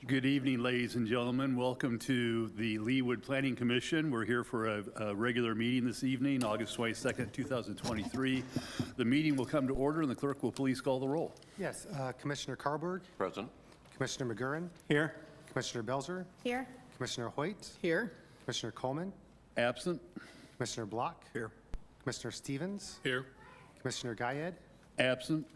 Good evening, ladies and gentlemen. Welcome to the LEAWOOD Planning Commission. We're here for a regular meeting this evening, August 22nd, 2023. The meeting will come to order, and the clerk will please call the roll. Yes, Commissioner Carberg. Present. Commissioner McGurran. Here. Commissioner Belzer. Here. Commissioner Hoyt. Here. Commissioner Coleman. Absent. Commissioner Block. Here. Commissioner Stevens. Here. Commissioner Guyed. Absent.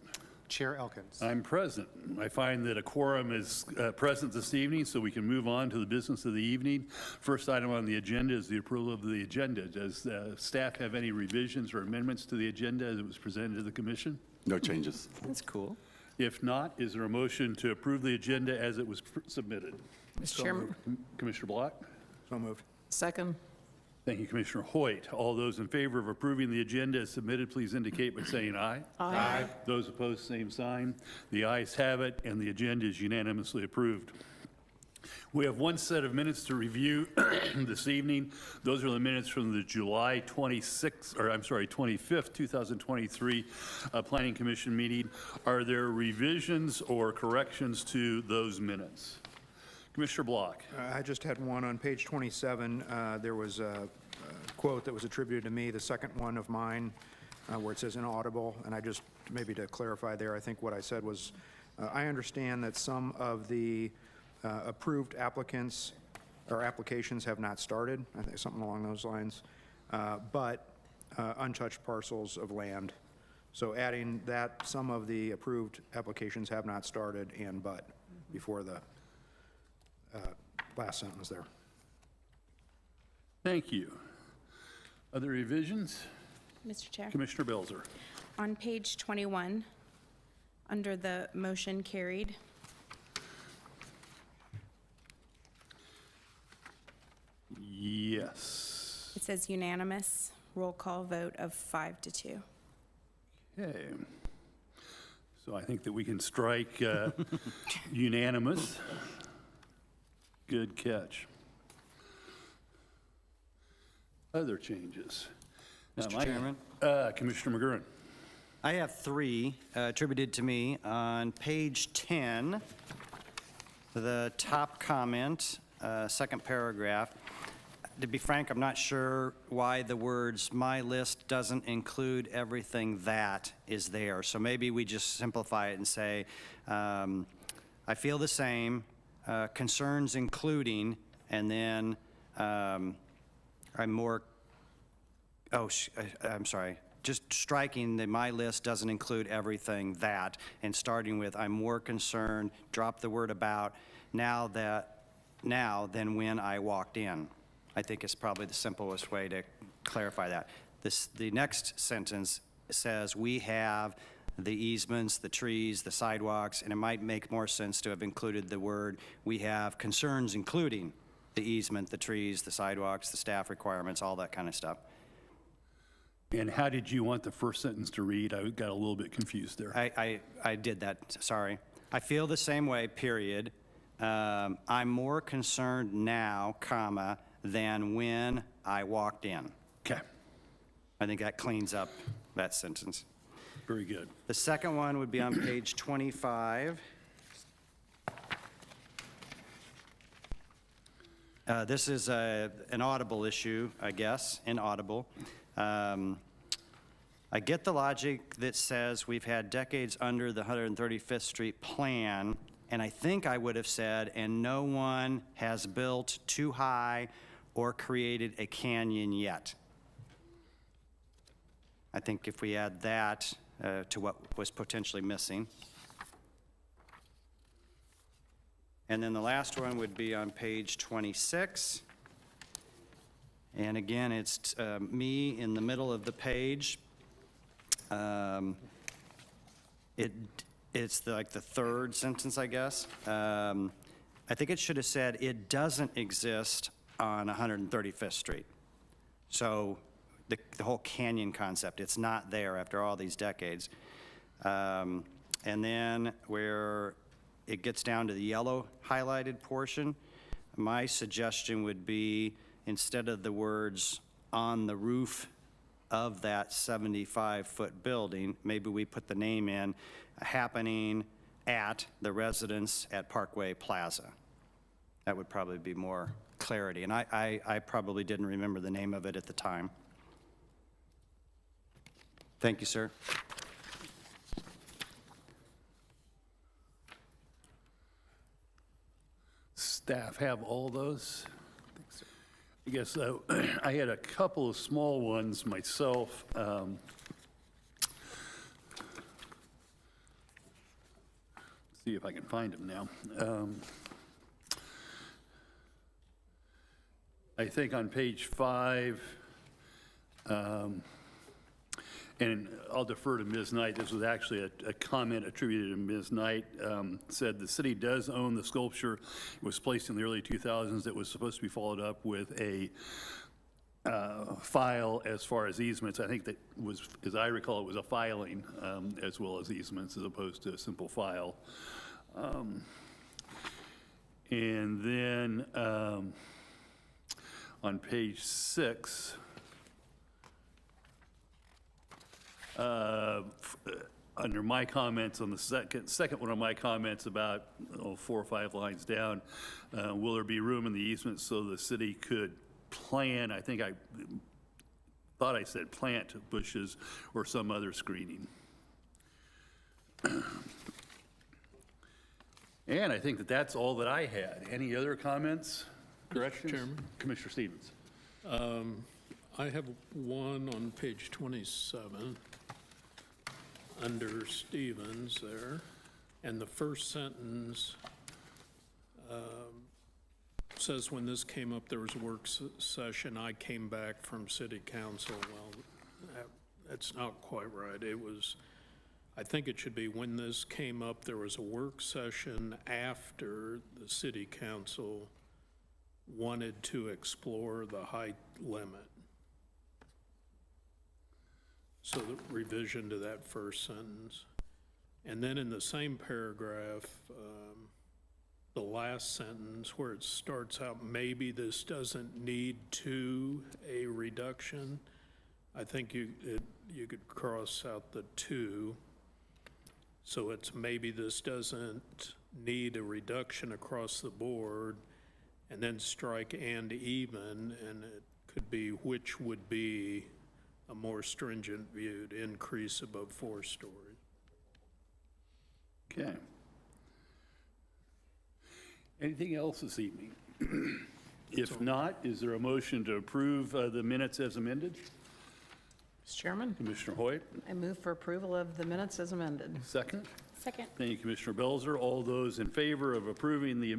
Chair Elkins. I'm present. I find that a quorum is present this evening, so we can move on to the business of the evening. First item on the agenda is the approval of the agenda. Does staff have any revisions or amendments to the agenda as it was presented to the commission? No changes. That's cool. If not, is there a motion to approve the agenda as it was submitted? Mr. Chairman. Commissioner Block? So moved. Second. Thank you, Commissioner Hoyt. All those in favor of approving the agenda as submitted, please indicate by saying aye. Aye. Those opposed, same sign. The ayes have it, and the agenda is unanimously approved. We have one set of minutes to review this evening. Those are the minutes from the July 25th, 2023 Planning Commission meeting. Are there revisions or corrections to those minutes? Commissioner Block. I just had one on page 27. There was a quote that was attributed to me, the second one of mine, where it says inaudible. And I just, maybe to clarify there, I think what I said was, I understand that some of the approved applicants or applications have not started, I think something along those lines, but untouched parcels of land. So adding that some of the approved applications have not started and but before the last sentence there. Thank you. Other revisions? Mr. Chair. Commissioner Belzer. On page 21, under the motion carried, Yes. it says unanimous, roll call vote of 5-2. Okay. So I think that we can strike unanimous. Good catch. Other changes? Mr. Chairman? Commissioner McGurran. I have three attributed to me. On page 10, the top comment, second paragraph. To be frank, I'm not sure why the words "my list doesn't include everything that" is there. So maybe we just simplify it and say, I feel the same, concerns including, and then I'm sorry, just striking that my list doesn't include everything that, and starting with I'm more concerned, drop the word about, now than when I walked in. I think it's probably the simplest way to clarify that. The next sentence says we have the easements, the trees, the sidewalks, and it might make more sense to have included the word we have concerns including the easement, the trees, the sidewalks, the staff requirements, all that kind of stuff. And how did you want the first sentence to read? I got a little bit confused there. I did that, sorry. I feel the same way, period. I'm more concerned now, comma, than when I walked in. Okay. I think that cleans up that sentence. Very good. The second one would be on page 25. This is an audible issue, I guess, inaudible. I get the logic that says we've had decades under the 135th Street plan, and I think I would have said, and no one has built too high or created a canyon yet. I think if we add that to what was potentially missing. And then the last one would be on page 26. And again, it's me in the middle of the page. It's like the third sentence, I guess. I think it should have said it doesn't exist on 135th Street. So the whole canyon concept, it's not there after all these decades. And then where it gets down to the yellow highlighted portion, my suggestion would be instead of the words on the roof of that 75-foot building, maybe we put the name in happening at the residence at Parkway Plaza. That would probably be more clarity, and I probably didn't remember the name of it at the time. Thank you, sir. Staff have all those? I guess I had a couple of small ones myself. See if I can find them now. I think on page 5, and I'll defer to Ms. Knight, this was actually a comment attributed to Ms. Knight, said the city does own the sculpture. It was placed in the early 2000s. It was supposed to be followed up with a file as far as easements. I think that was, as I recall, it was a filing as well as easements as opposed to a simple file. And then on page 6, under my comments on the second one of my comments about 4 or 5 lines down, will there be room in the easement so the city could plan, I think I thought I said plant bushes or some other screening. And I think that that's all that I had. Any other comments, corrections? Chairman? Commissioner Stevens. I have one on page 27, under Stevens there, and the first sentence says, when this came up, there was a work session. I came back from city council. Well, that's not quite right. It was, I think it should be, when this came up, there was a work session after the city council wanted to explore the height limit. So the revision to that first sentence. And then in the same paragraph, the last sentence where it starts out, maybe this doesn't need to a reduction, I think you could cross out the to. So it's maybe this doesn't need a reduction across the board, and then strike and even, and it could be which would be a more stringent view to increase above 4 stories. Okay. Anything else this evening? If not, is there a motion to approve the minutes as amended? Mr. Chairman, Commissioner Hoyt, I move for approval of the minutes as amended. second. Second. Thank you, Commissioner Belzer. All those in favor of approving the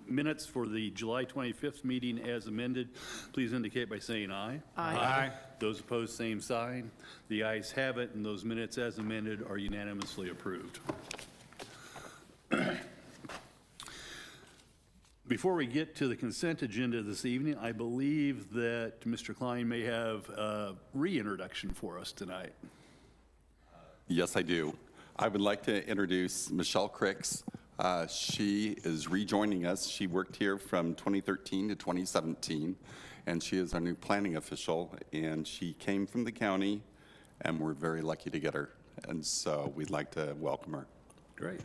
minutes for the July 25th meeting as amended, please indicate by saying aye. Aye. Those opposed, same sign. The ayes have it, and those minutes as amended are unanimously approved. Before we get to the consent agenda this evening, I believe that Mr. Klein may have a reintroduction for us tonight. Yes, I do. I would like to introduce Michelle Cricks. She is rejoining us. She worked here from 2013 to 2017, and she is our new planning official, and she came from the county, and we're very lucky to get her. And so we'd like to welcome her. Great.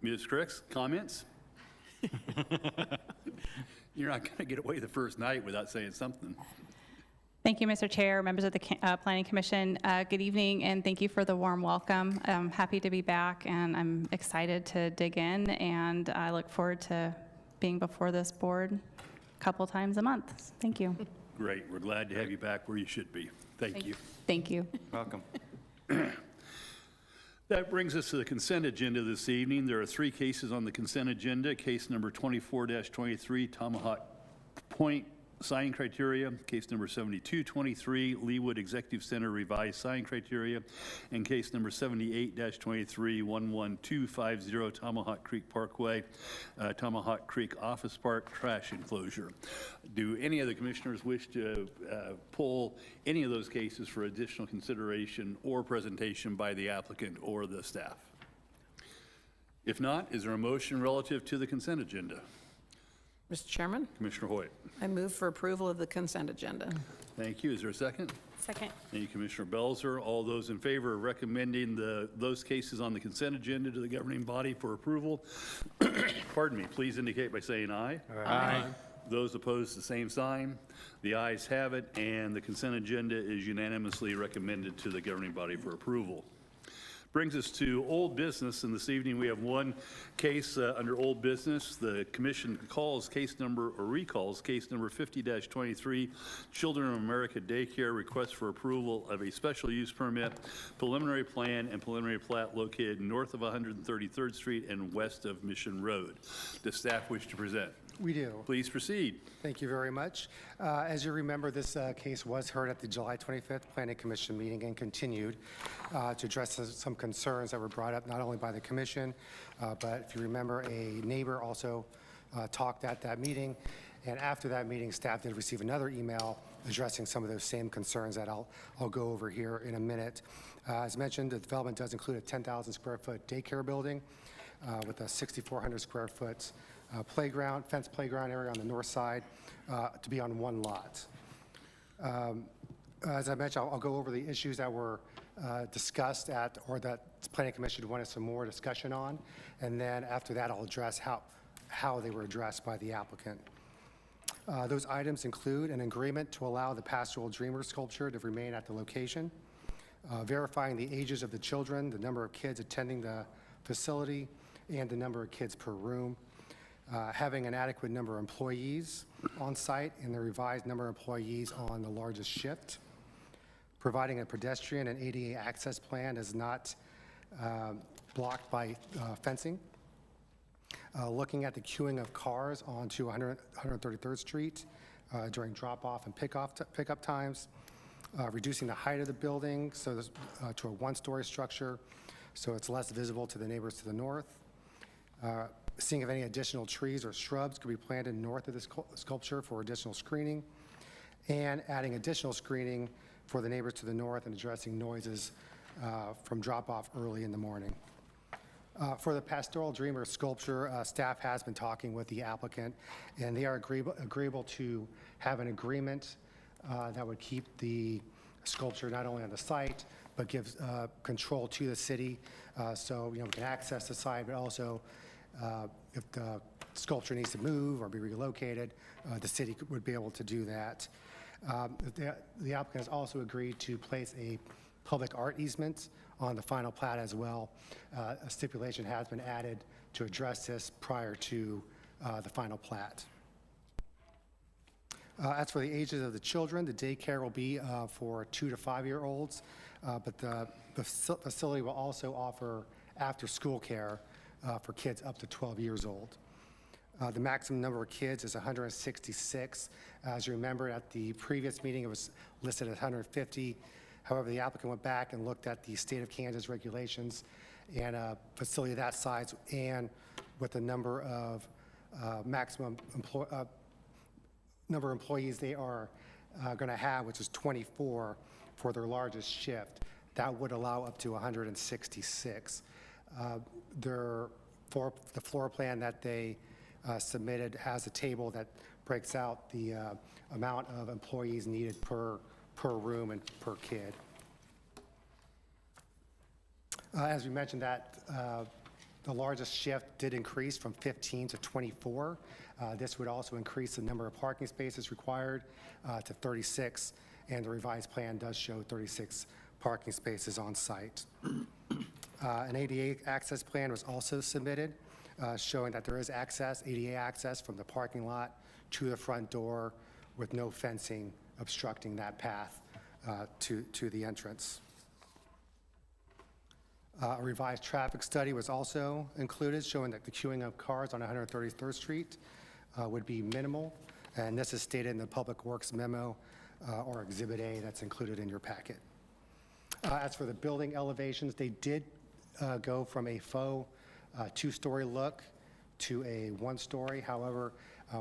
Ms. Cricks, comments? You're not going to get away the first night without saying something. Thank you, Mr. Chair, members of the Planning Commission. Good evening, and thank you for the warm welcome. I'm happy to be back, and I'm excited to dig in, and I look forward to being before this board a couple times a month. Thank you. Great. We're glad to have you back where you should be. Thank you. Thank you. Welcome. That brings us to the consent agenda this evening. There are 3 cases on the consent agenda. Case number 24-23, Tomahawk Point sign criteria. Case number 7223, LEAWOOD Executive Center revised sign criteria. And case number 78-23, 11250, Tomahawk Creek Parkway, Tomahawk Creek Office Park trash enclosure. Do any of the commissioners wish to pull any of those cases for additional consideration or presentation by the applicant or the staff? If not, is there a motion relative to the consent agenda? Mr. Chairman, Commissioner Hoyt. I move for approval of the consent agenda. Thank you. Is there a second? Second. Thank you, Commissioner Belzer. All those in favor of recommending those cases on the consent agenda to the governing body for approval, pardon me, please indicate by saying aye. Aye. Those opposed, the same sign. The ayes have it, and the consent agenda is unanimously recommended to the governing body for approval. Brings us to old business, and this evening we have one case under old business. The commission recalls case number 50-23, Children of America Daycare, request for approval of a special use permit, preliminary plan and preliminary plat located north of 133rd Street and west of Mission Road. Does staff wish to present? We do. Please proceed. Thank you very much. As you remember, this case was heard at the July 25th Planning Commission meeting and continued to address some concerns that were brought up not only by the commission, but if you remember, a neighbor also talked at that meeting. And after that meeting, staff did receive another email addressing some of those same concerns that I'll go over here in a minute. As mentioned, the development does include a 10,000 square foot daycare building with a 6,400 square foot playground, fenced playground area on the north side to be on one lot. As I mentioned, I'll go over the issues that were discussed at, or that the Planning Commission wanted some more discussion on, and then after that, I'll address how they were addressed by the applicant. Those items include an agreement to allow the Pastoral Dreamer sculpture to remain at the location, verifying the ages of the children, the number of kids attending the facility, and the number of kids per room, having an adequate number of employees on site and the revised number of employees on the largest shift, providing a pedestrian and ADA access plan is not blocked by fencing, looking at the queuing of cars onto 133rd Street during drop-off and pickup times, reducing the height of the building so to a one-story structure so it's less visible to the neighbors to the north, seeing if any additional trees or shrubs could be planted north of the sculpture for additional screening, and adding additional screening for the neighbors to the north and addressing noises from drop-off early in the morning. For the Pastoral Dreamer sculpture, staff has been talking with the applicant, and they are agreeable to have an agreement that would keep the sculpture not only on the site, but gives control to the city, so we can access the site, but also if the sculpture needs to move or be relocated, the city would be able to do that. The applicant has also agreed to place a public art easement on the final plat as well. A stipulation has been added to address this prior to the final plat. As for the ages of the children, the daycare will be for 2 to 5-year-olds, but the facility will also offer after-school care for kids up to 12 years old. The maximum number of kids is 166. As you remember, at the previous meeting, it was listed at 150. However, the applicant went back and looked at the state of Kansas regulations, and a facility that size and with the number of maximum number of employees they are going to have, which is 24 for their largest shift, that would allow up to 166. The floor plan that they submitted has a table that breaks out the amount of employees needed per room and per kid. As we mentioned, that the largest shift did increase from 15 to 24. This would also increase the number of parking spaces required to 36, and the revised plan does show 36 parking spaces on site. An ADA access plan was also submitted, showing that there is ADA access from the parking lot to the front door with no fencing obstructing that path to the entrance. A revised traffic study was also included, showing that the queuing of cars on 133rd Street would be minimal, and this is stated in the Public Works memo or Exhibit A that's included in your packet. As for the building elevations, they did go from a faux two-story look to a one-story. However,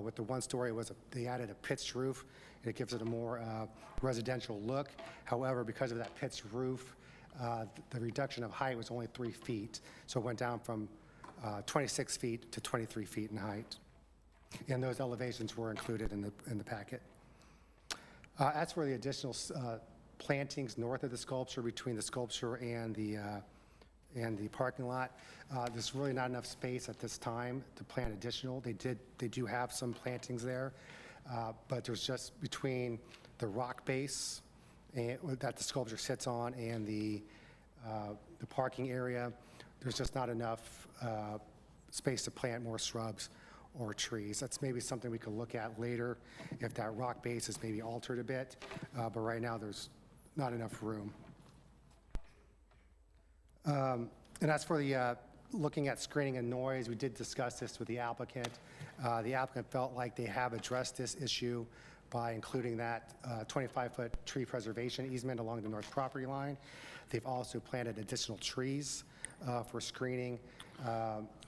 with the one-story, they added a pitched roof, and it gives it a more residential look. However, because of that pitched roof, the reduction of height was only 3 feet, so it went down from 26 feet to 23 feet in height. And those elevations were included in the packet. As for the additional plantings north of the sculpture, between the sculpture and the parking lot. There's really not enough space at this time to plant additional. They do have some plantings there, but there's just between the rock base that the sculpture sits on and the parking area, there's just not enough space to plant more shrubs or trees. That's maybe something we could look at later if that rock base is maybe altered a bit, but right now there's not enough room. And as for the looking at screening and noise, we did discuss this with the applicant. The applicant felt like they have addressed this issue by including that 25-foot tree preservation easement along the north property line. They've also planted additional trees for screening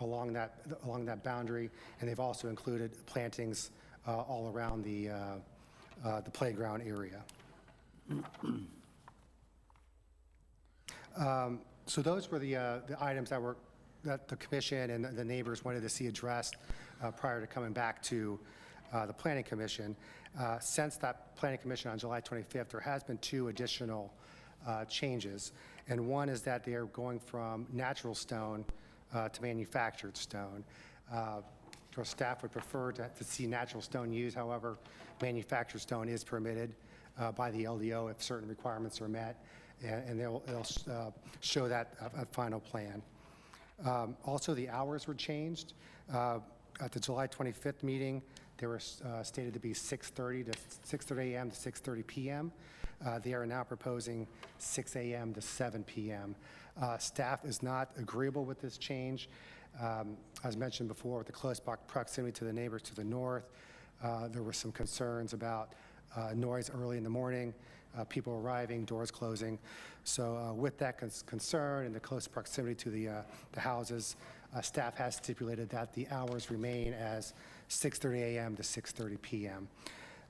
along that boundary, and they've also included plantings all around the playground area. So those were the items that the commission and the neighbors wanted to see addressed prior to coming back to the Planning Commission. Since that Planning Commission on July 25th, there has been 2 additional changes. And one is that they are going from natural stone to manufactured stone. Our staff would prefer to see natural stone used. However, manufactured stone is permitted by the LDO if certain requirements are met, and they'll show that final plan. Also, the hours were changed. At the July 25th meeting, they were stated to be 6:30 a.m. to 6:30 p.m. They are now proposing 6 a.m. to 7 p.m. Staff is not agreeable with this change. As mentioned before, with the close proximity to the neighbors to the north, there were some concerns about noise early in the morning, people arriving, doors closing. So with that concern and the close proximity to the houses, staff has stipulated that the hours remain as 6:30 a.m. to 6:30 p.m.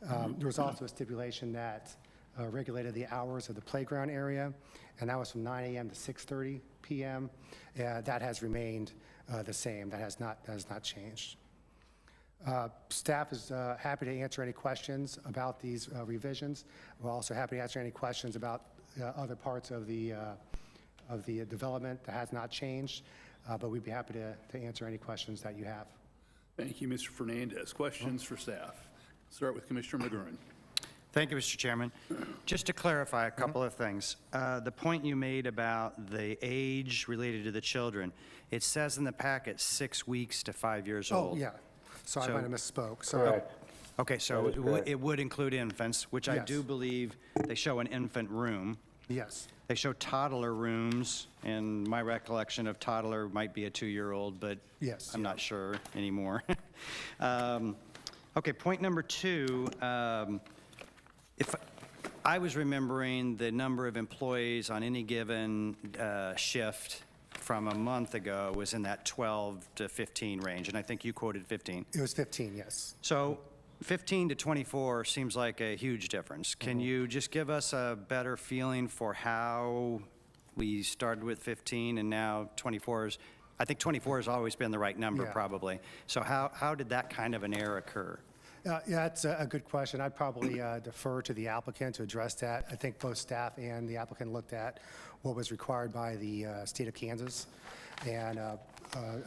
There was also a stipulation that regulated the hours of the playground area, and that was from 9 a.m. to 6:30 p.m. That has remained the same. That has not changed. Staff is happy to answer any questions about these revisions. We're also happy to answer any questions about other parts of the development that has not changed, but we'd be happy to answer any questions that you have. Thank you, Mr. Fernandez. Questions for staff? Start with Commissioner McGurran. Thank you, Mr. Chairman. Just to clarify a couple of things. The point you made about the age related to the children, it says in the packet 6 weeks to 5 years old. Oh, yeah. So I might have misspoke. Correct. Okay, so it would include infants, which I Yes. do believe they show an infant room. Yes. They show toddler rooms, and my recollection of toddler might be a 2-year-old, but Yes. I'm not sure anymore. Okay, point number 2, if I was remembering the number of employees on any given shift from a month ago was in that 12 to 15 range, and I think you quoted 15. It was 15, yes. So 15 to 24 seems like a huge difference. Can you just give us a better feeling for how we started with 15 and now 24 is, I think 24 has always been the right number, Yeah. probably. So how did that kind of an error occur? Yeah, that's a good question. I'd probably defer to the applicant to address that. I think both staff and the applicant looked at what was required by the state of Kansas and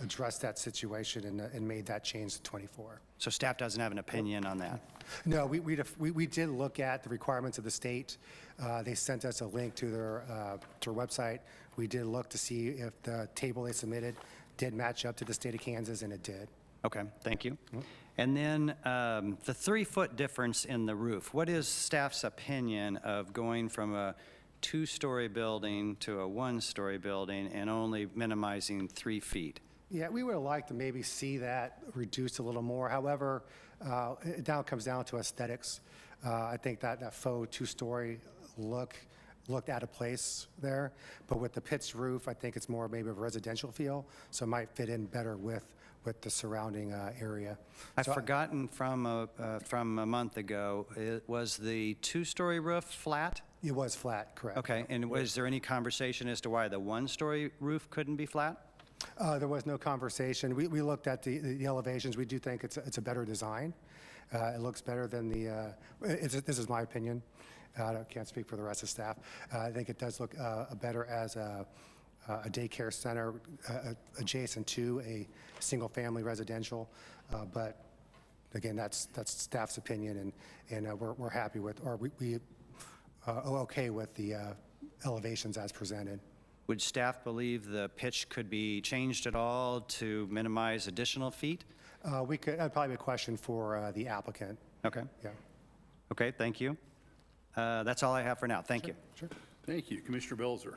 addressed that situation and made that change to 24. So staff doesn't have an opinion on that? No, we did look at the requirements of the state. They sent us a link to their website. We did look to see if the table they submitted did match up to the state of Kansas, and it did. Okay, thank you. And then the 3-foot difference in the roof. What is staff's opinion of going from a 2-story building to a 1-story building and only minimizing 3 feet? Yeah, we would have liked to maybe see that reduced a little more. However, it now comes down to aesthetics. I think that faux 2-story looked out of place there. But with the pitched roof, I think it's more maybe of a residential feel, so it might fit in better with the surrounding area. I've So forgotten from a month ago, was the 2-story roof flat? It was flat, correct. Okay, and was there any conversation as to why the 1-story roof couldn't be flat? There was no conversation. We looked at the elevations. We do think it's a better design. It looks better than this is my opinion. Can't speak for the rest of staff. I think it does look better as a daycare center adjacent to a single-family residential. But again, that's staff's opinion, and we're happy with, or we are okay with the elevations as presented. Would staff believe the pitch could be changed at all to minimize additional feet? That'd probably be a question for the applicant. Okay. Yeah. Okay, thank you. That's all I have for now. Thank you. Sure. Thank you. Commissioner Belzer.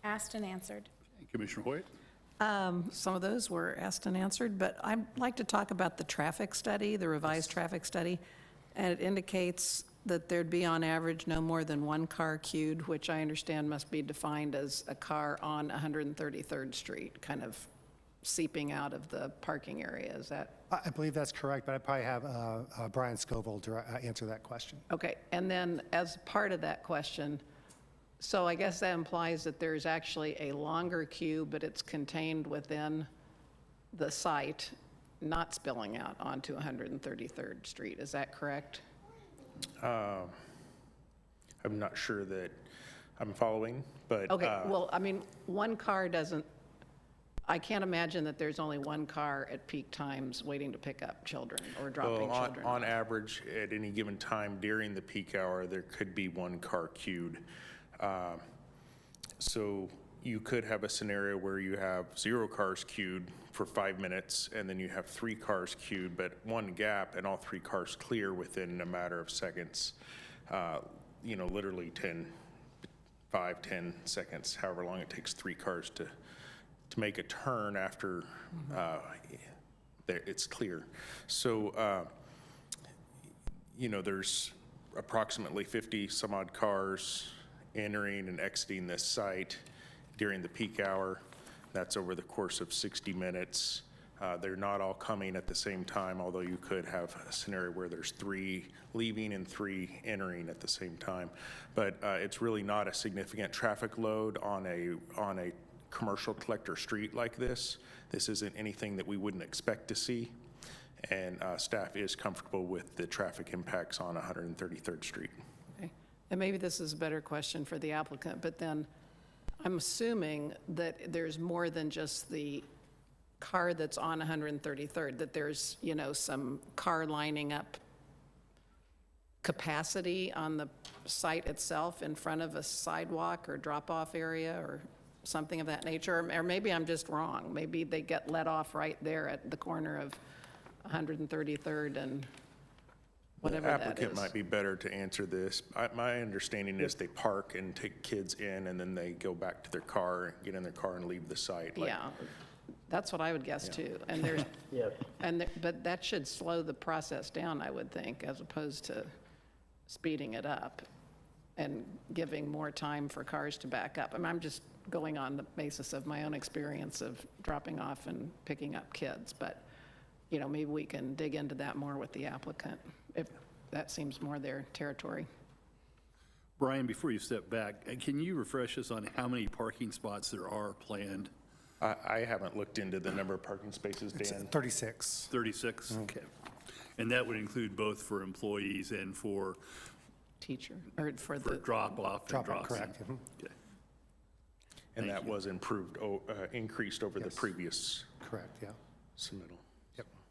Asked and answered. Commissioner Hoyt. Some of those were asked and answered, but I'd like to talk about the traffic study, the revised traffic study. And it indicates that there'd be on average no more than one car queued, which I understand must be defined as a car on 133rd Street, kind of seeping out of the parking area. Is that? I believe that's correct, but I'd probably have Brian Scoville answer that question. Okay, and then as part of that question, so I guess that implies that there's actually a longer queue, but it's contained within the site, not spilling out onto 133rd Street. Is that correct? I'm not sure that I'm following, but. Okay, well, I mean, one car doesn't, I can't imagine that there's only one car at peak times waiting to pick up children or dropping Well, children. on average, at any given time during the peak hour, there could be one car queued. So you could have a scenario where you have 0 cars queued for 5 minutes, and then you have 3 cars queued, but one gap, and all 3 cars clear within a matter of seconds. Literally 5, 10 seconds, however long it takes 3 cars to make a turn after it's clear. So, there's approximately 50 some odd cars entering and exiting this site during the peak hour. That's over the course of 60 minutes. They're not all coming at the same time, although you could have a scenario where there's 3 leaving and 3 entering at the same time. But it's really not a significant traffic load on a commercial collector street like this. This isn't anything that we wouldn't expect to see. And staff is comfortable with the traffic impacts on 133rd Street. Okay. And maybe this is a better question for the applicant, but then I'm assuming that there's more than just the car that's on 133rd, that there's, some car lining up capacity on the site itself in front of a sidewalk or drop-off area or something of that nature. Or maybe I'm just wrong. Maybe they get let off right there at the corner of 133rd and whatever that is. The applicant might be better to answer this. My understanding is they park and take kids in, and then they go back to their car, get in their car and leave the site. Yeah, that's what I would guess too. And there's, but that should slow the process down, I would think, as opposed to speeding it up and giving more time for cars to back up. I mean, I'm just going on the basis of my own experience of dropping off and picking up kids, but maybe we can dig into that more with the applicant, if that seems more their territory. Brian, before you step back, can you refresh us on how many parking spots there are planned? I haven't looked into the number of parking spaces, It's Dan. 36. 36? Okay. And that would include both for employees and for Teacher, or for the. drop-off and Drop-off, drop-in? correct. Mhm. Okay. And Thank that you. was increased over the Yes. previous Correct, yeah. submittal.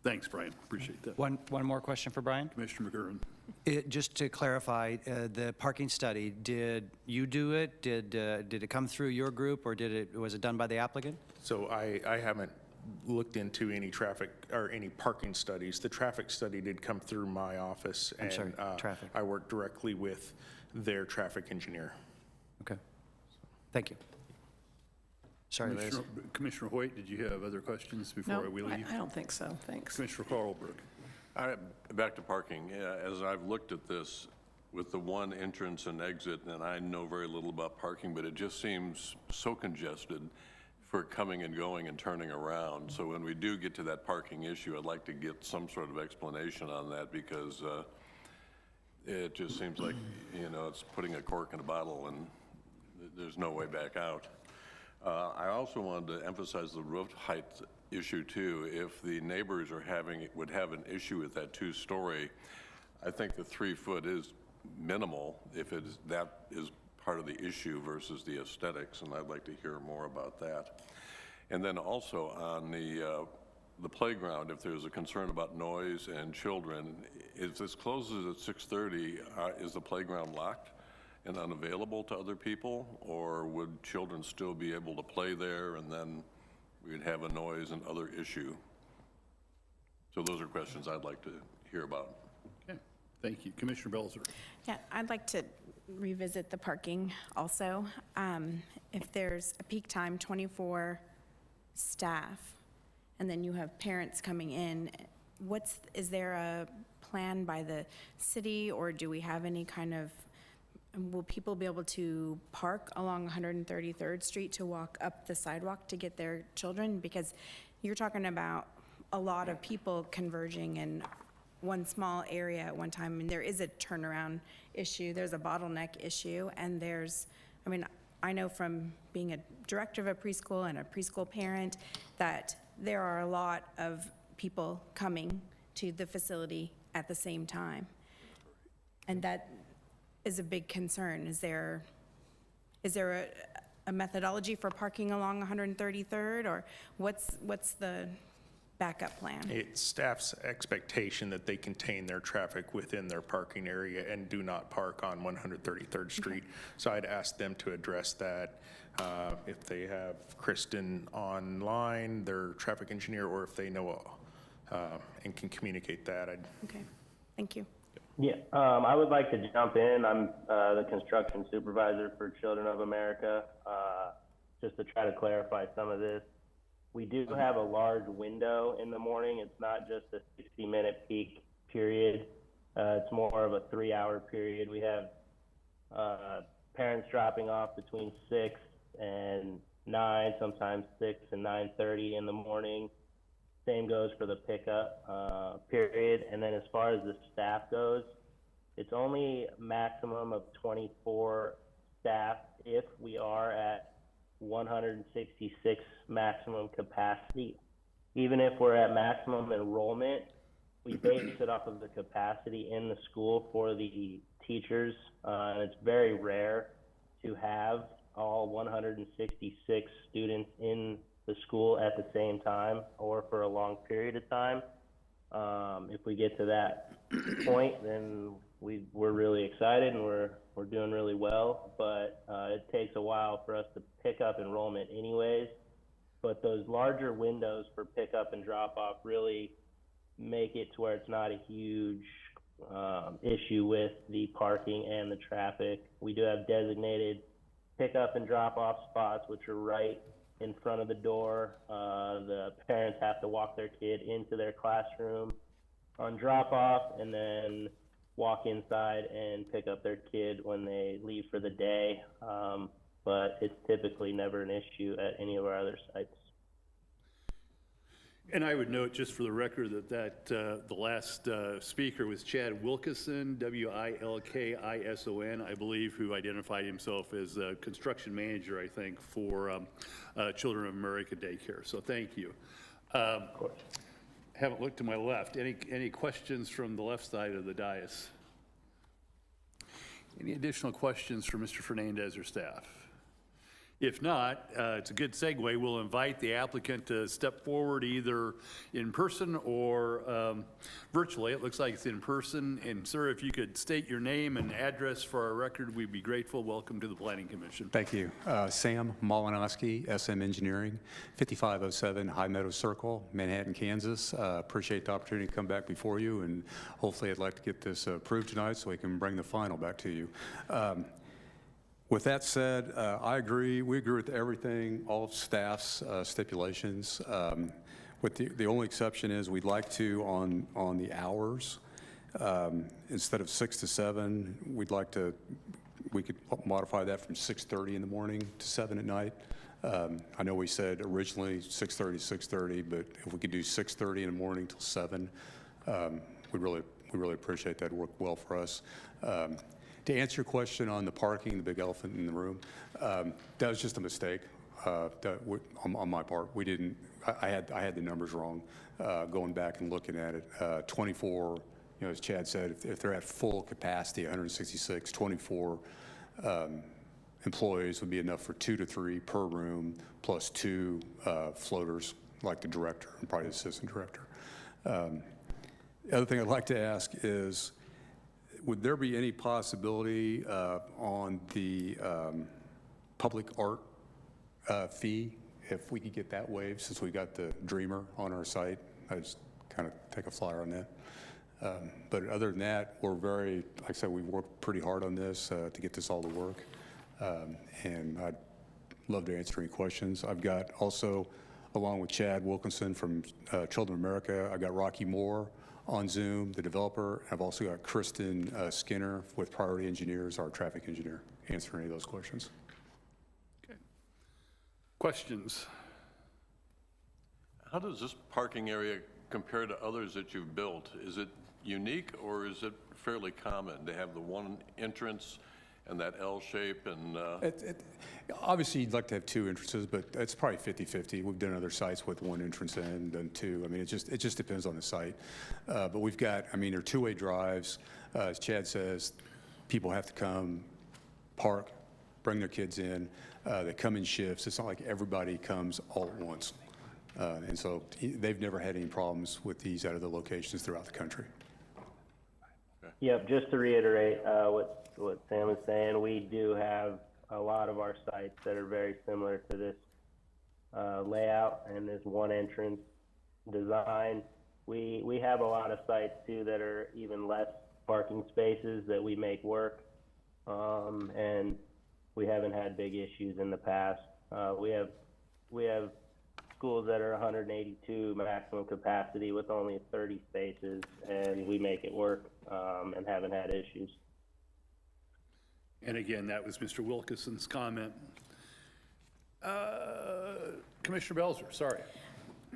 Thanks, Brian. Appreciate that. One more question for Brian. Commissioner McGurran. Just to clarify, the parking study, did you do it? Did it come through your group, or was it done by the applicant? So I haven't looked into any traffic or any parking studies. The traffic study did come through my office. I'm sorry, and traffic. I worked directly with their traffic engineer. Okay. Thank you. Sorry, Liz. Commissioner Hoyt, did you have other questions before No, we leave? I don't think so, thanks. Commissioner Carlberg. Back to parking. As I've looked at this with the one entrance and exit, and I know very little about parking, but it just seems so congested for coming and going and turning around. So when we do get to that parking issue, I'd like to get some sort of explanation on that, because it just seems like, it's putting a cork in a bottle and there's no way back out. I also wanted to emphasize the roof height issue too. If the neighbors would have an issue with that 2-story, I think the 3 foot is minimal if that is part of the issue versus the aesthetics, and I'd like to hear more about that. And then also on the playground, if there's a concern about noise and children, if this closes at 6:30, is the playground locked and unavailable to other people, or would children still be able to play there, and then we'd have a noise and other issue? So those are questions I'd like to hear about. Okay, thank you. Commissioner Belzer. Yeah, I'd like to revisit the parking also. If there's a peak time, 24 staff, and then you have parents coming in, is there a plan by the city, or do we have any kind of, will people be able to park along 133rd Street to walk up the sidewalk to get their children? Because you're talking about a lot of people converging in one small area at one time. I mean, there is a turnaround issue, there's a bottleneck issue, and I know from being a director of a preschool and a preschool parent that there are a lot of people coming to the facility at the same time. And that is a big concern. Is there a methodology for parking along 133rd, or what's the backup plan? It's staff's expectation that they contain their traffic within their parking area and do not park on 133rd Street. So I'd ask them to address that. If they have Kristen online, their traffic engineer, or if they know and can communicate that. Okay, thank you. Yeah, I would like to jump in. I'm the construction supervisor for Children of America. Just to try to clarify some of this, we do have a large window in the morning. It's not just a 60-minute peak period. It's more of a 3-hour period. We have parents dropping off between 6 and 9, sometimes 6 and 9:30 in the morning. Same goes for the pickup period. And then as far as the staff goes, it's only a maximum of 24 staff if we are at 166 maximum capacity. Even if we're at maximum enrollment, we base it off of the capacity in the school for the teachers, and it's very rare to have all 166 students in the school at the same time or for a long period of time. If we get to that point, then we're really excited and we're doing really well, but it takes a while for us to pick up enrollment anyways. But those larger windows for pickup and drop off really make it to where it's not a huge issue with the parking and the traffic. We do have designated pickup and drop off spots, which are right in front of the door. The parents have to walk their kid into their classroom on drop off and then walk inside and pick up their kid when they leave for the day. But it's typically never an issue at any of our other sites. And I would note, just for the record, that the last speaker was Chad Wilkison, Wilkison, I believe, who identified himself as a construction manager, I think, for Children of America Daycare. So thank you. Of course. Haven't looked to my left. Any questions from the left side of the dais? Any additional questions for Mr. Fernandez or staff? If not, it's a good segue. We'll invite the applicant to step forward either in person or virtually. It looks like it's in person. And sir, if you could state your name and address for our record, we'd be grateful. Welcome to the Planning Commission. Thank you. Sam Malinowski, SM Engineering, 5507 High Meadow Circle, Manhattan, Kansas. Appreciate the opportunity to come back before you, and hopefully I'd like to get this approved tonight so we can bring the final back to you. With that said, I agree. We agree with everything, all of staff's stipulations. With the only exception is we'd like to, on the hours, instead of 6 to 7, we could modify that from 6:30 in the morning to 7 at night. I know we said originally 6:30 to 6:30, but if we could do 6:30 in the morning till 7, we really appreciate that. Work well for us. To answer your question on the parking, the big elephant in the room, that was just a mistake on my part. We didn't. I had the numbers wrong. Going back and looking at it, 24 you know, as Chad said, if they're at full capacity, 166, 24 employees would be enough for 2 to 3 per room, plus 2 floaters, like the director and probably the assistant director. The other thing I'd like to ask is, would there be any possibility on the public art fee, if we could get that waived, since we got the Dreamer on our site? I just kind of take a flyer on that. But other than that, we're very, like I said, we've worked pretty hard on this to get this all to work. And I'd love to answer any questions. I've got also, along with Chad Wilkinson from Children of America, I've got Rocky Moore on Zoom, the developer. I've also got Kristen Skinner with Priority Engineers, our traffic engineer, answer any of those questions. Questions? How does this parking area compare to others that you've built? Is it unique, or is it fairly common to have the one entrance and that L shape and? Obviously, you'd like to have 2 entrances, but it's probably 50-50. We've done other sites with 1 entrance and then 2. I mean, it just depends on the site. But we've got, I mean, they're 2-way drives. As Chad says, people have to come, park, bring their kids in. They come in shifts. It's not like everybody comes all at once. And so they've never had any problems with these out of the locations throughout the country. Yep, just to reiterate what Sam was saying, we do have a lot of our sites that are very similar to this layout and this one entrance design. We have a lot of sites too that are even less parking spaces that we make work, and we haven't had big issues in the past. We have schools that are 182 maximum capacity with only 30 spaces, and we make it work and haven't had issues. And again, that was Mr. Wilkinson's comment. Commissioner Belzer, sorry.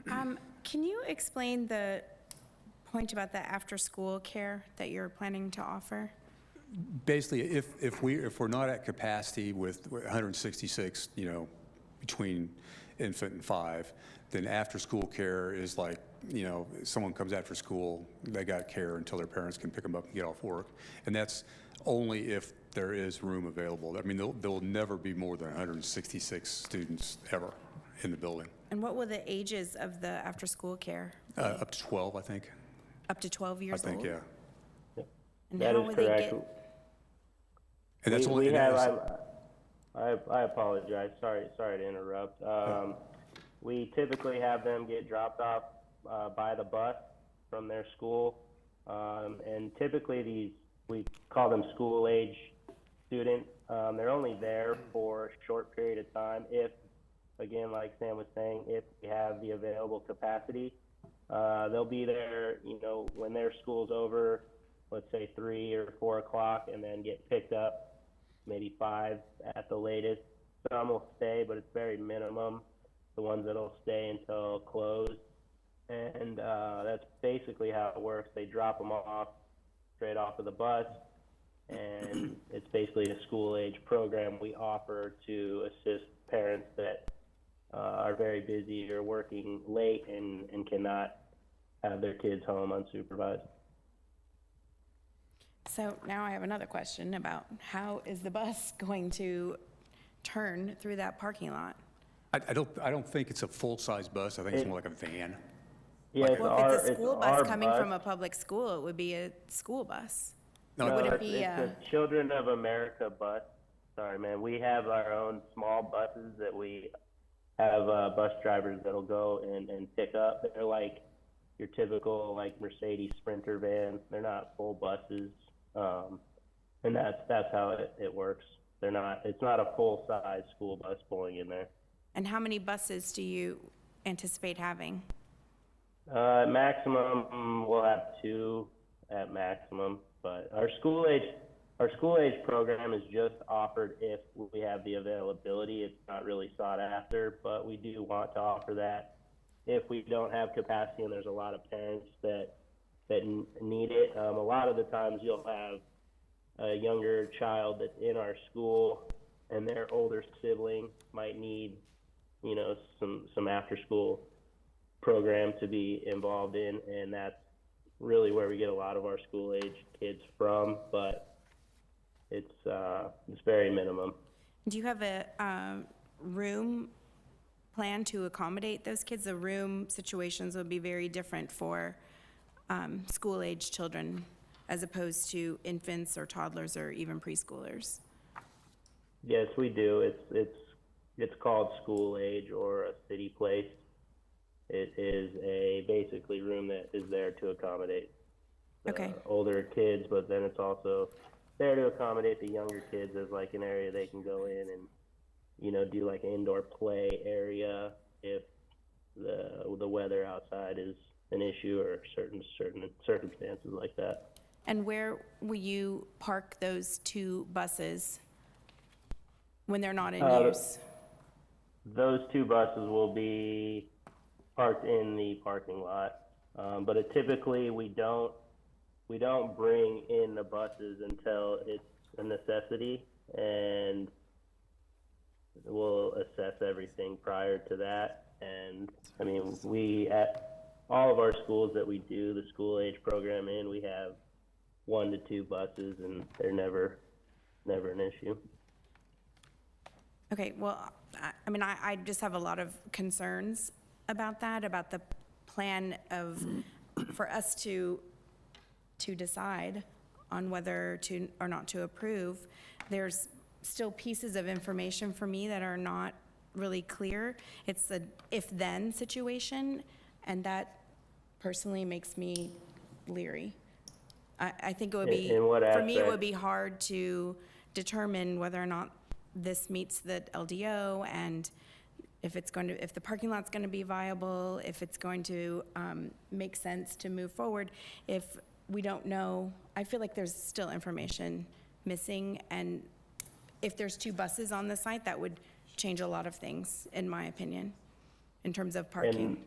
Can you explain the point about the after-school care that you're planning to offer? Basically, if we're not at capacity with 166, you know, between infant and 5, then after-school care is like, you know, someone comes after school, they got care until their parents can pick them up and get off work. And that's only if there is room available. I mean, there will never be more than 166 students ever in the building. And what will the ages of the after-school care be? Up to 12, I think. Up to 12 years I think, old? yeah. And That how is will correct. they get? And that's we only. have, I apologize. Sorry to interrupt. We typically have them get dropped off by the bus from their school, and typically we call them school-age students. They're only there for a short period of time. If, again, like Sam was saying, if we have the available capacity, they'll be there, you know, when their school's over, let's say 3 or 4 o'clock, and then get picked up maybe 5 at the latest. Some will stay, but it's very minimum, the ones that'll stay until close. And that's basically how it works. They drop them off straight off of the bus, and it's basically a school-age program we offer to assist parents that are very busy or working late and cannot have their kids home unsupervised. So now I have another question about how is the bus going to turn through that parking lot? I don't think it's a full-size bus. I think it's more like a van. Yeah, Well, if it's a school bus our coming bus. from a public school, it would be a school bus. No, It wouldn't it's be, a Children of America bus. Sorry, man. We have our own small buses that we have bus drivers that'll go and pick up. They're like your typical like Mercedes Sprinter van. They're not full buses, and that's how it works. It's not a full-size school bus pulling in there. and how many buses do you anticipate having? Maximum, we'll have 2 at maximum, but our school age program is just offered if we have the availability. It's not really sought after, but we do want to offer that if we don't have capacity and there's a lot of parents that need it. A lot of the times you'll have a younger child that's in our school and their older sibling might need, you know, some after school program to be involved in, and that's really where we get a lot of our school-age kids from, but it's very minimum. Do you have a room plan to accommodate those kids? The room situations would be very different for school-age children as opposed to infants or toddlers or even preschoolers. Yes, we do. It's called school age or a city place. It is a basically room that is there to accommodate the older kids, but then it's also there to accommodate the younger kids as like an area they can go in and, you know, do like an indoor play area if the weather outside is an issue or certain circumstances like that. And where will you park those 2 buses when they're not in use? Those 2 buses will be parked in the parking lot, but typically we don't bring in the buses until it's a necessity, and we'll assess everything prior to that. And I mean, we at all of our schools that we do the school age program in, we have 1 to 2 buses, and they're never an issue. Okay, well, I mean, I just have a lot of concerns about that, about the plan for us to decide on whether to or not to approve. There's still pieces of information for me that are not really clear. It's the if-then situation, and that personally makes me leery. I think it would be, for me, it would be hard to determine whether or not this meets the LDO and if the parking lot's going to be viable, if it's going to make sense to move forward. If we don't know, I feel like there's still information missing, and if there's 2 buses on the site, that would change a lot of things, in my opinion, in terms of parking.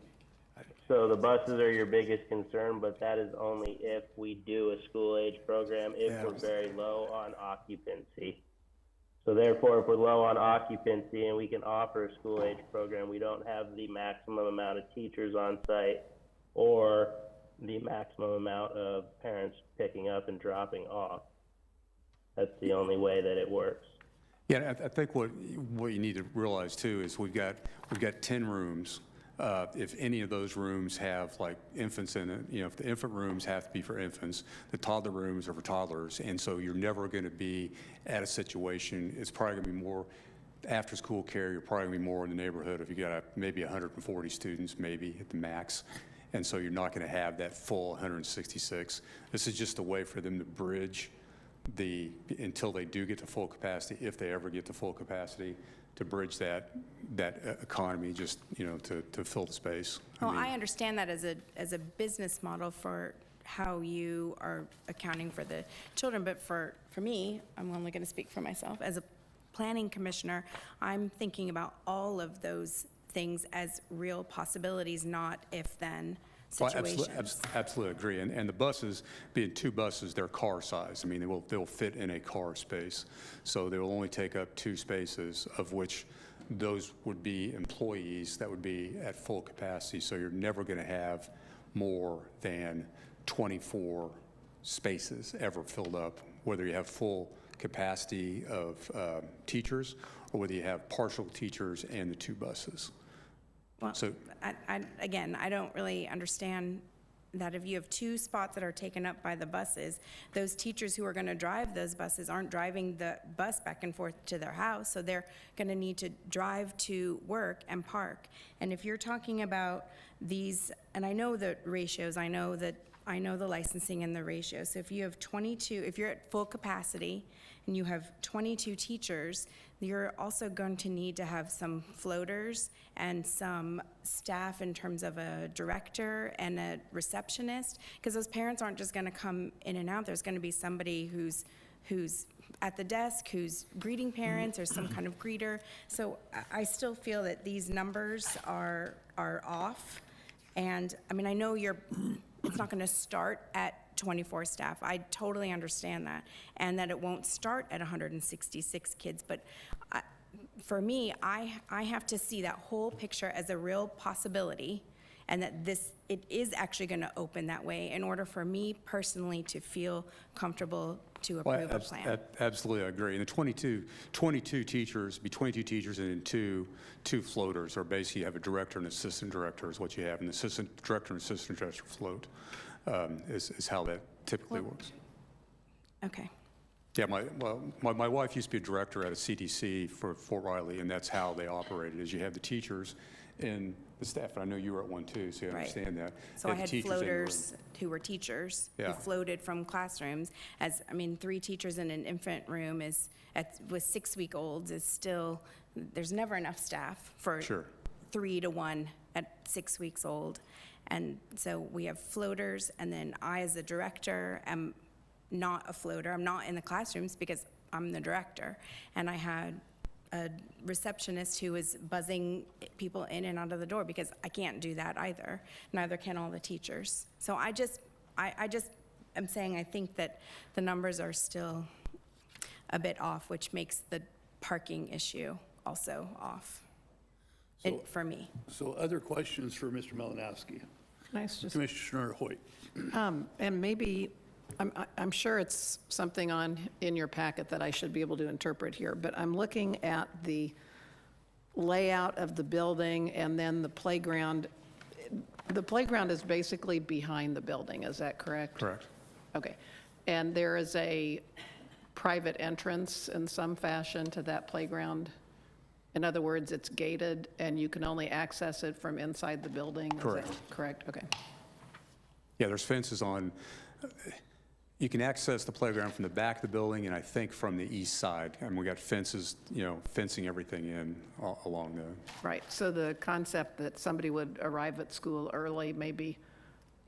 So the buses are your biggest concern, but that is only if we do a school age program, if we're very low on occupancy. So therefore, if we're low on occupancy and we can offer a school age program, we don't have the maximum amount of teachers on site or the maximum amount of parents picking up and dropping off. That's the only way that it works. Yeah, I think what you need to realize too is we've got 10 rooms. If any of those rooms have like infants in it, you know, if the infant rooms have to be for infants, the toddler rooms are for toddlers, and so you're never going to be at a situation, it's probably going to be more after-school care, you're probably going to be more in the neighborhood if you got maybe 140 students, maybe at the max, and so you're not going to have that full 166. This is just a way for them to bridge until they do get to full capacity, if they ever get to full capacity, to bridge that economy, just, you know, to fill the space. Well, I understand that as a business model for how you are accounting for the children, but for me, I'm only going to speak for myself. As a planning commissioner, I'm thinking about all of those things as real possibilities, not if-then situations. Well, absolutely agree. And the buses, being 2 buses, they're car size. I mean, they'll fit in a car space. So they will only take up 2 spaces, of which those would be employees that would be at full capacity. So you're never going to have more than 24 spaces ever filled up, whether you have full capacity of teachers or whether you have partial teachers and the 2 buses. Well, So, again, I don't really understand that if you have 2 spots that are taken up by the buses, those teachers who are going to drive those buses aren't driving the bus back and forth to their house, so they're going to need to drive to work and park. And if you're talking about these, and I know the ratios, I know the licensing and the ratios. So if you have 22, if you're at full capacity and you have 22 teachers, you're also going to need to have some floaters and some staff in terms of a director and a receptionist, because those parents aren't just going to come in and out. There's going to be somebody who's at the desk, who's greeting parents, or some kind of greeter. So I still feel that these numbers are off. And I mean, I know it's not going to start at 24 staff. I totally understand that, and that it won't start at 166 kids. But for me, I have to see that whole picture as a real possibility, and that it is actually going to open that way in order for me personally to feel comfortable to approve a plan. Absolutely, I agree. And the 22 teachers, be 22 teachers and then two floaters, or basically you have a director and assistant director is what you have. And the assistant director and assistant director float is how that typically works. Okay. Yeah, my wife used to be a director at a CDC for Fort Riley, and that's how they operated, is you have the teachers and the staff. And I know you were at one too, so you Right. understand that. So You I have had the teachers in the room. floaters who were teachers, who Yeah. floated from classrooms. 3 teachers in an infant room with 6-week-olds is still, there's never enough staff for Sure. 3 to 1 at 6 weeks old. And so we have floaters, and then I, as the director, am not a floater. I'm not in the classrooms because I'm the director. And I had a receptionist who was buzzing people in and out of the door because I can't do that either. Neither can all the teachers. So I just am saying I think that the numbers are still a bit off, which makes the parking issue also off for me. So other questions for Mr. Malinowski? Can I just, Commissioner Hoyt. and maybe, I'm sure it's something in your packet that I should be able to interpret here, but I'm looking at the layout of the building and then the playground. The playground is basically behind the building, is that correct? Correct. Okay. And there is a private entrance in some fashion to that playground? In other words, it's gated and you can only access it from inside the building? Is that Correct. correct? Okay. Yeah, there's fences on. You can access the playground from the back of the building, and I think from the east side. And we got fences, fencing everything in along the. Right. So the concept that somebody would arrive at school early, maybe,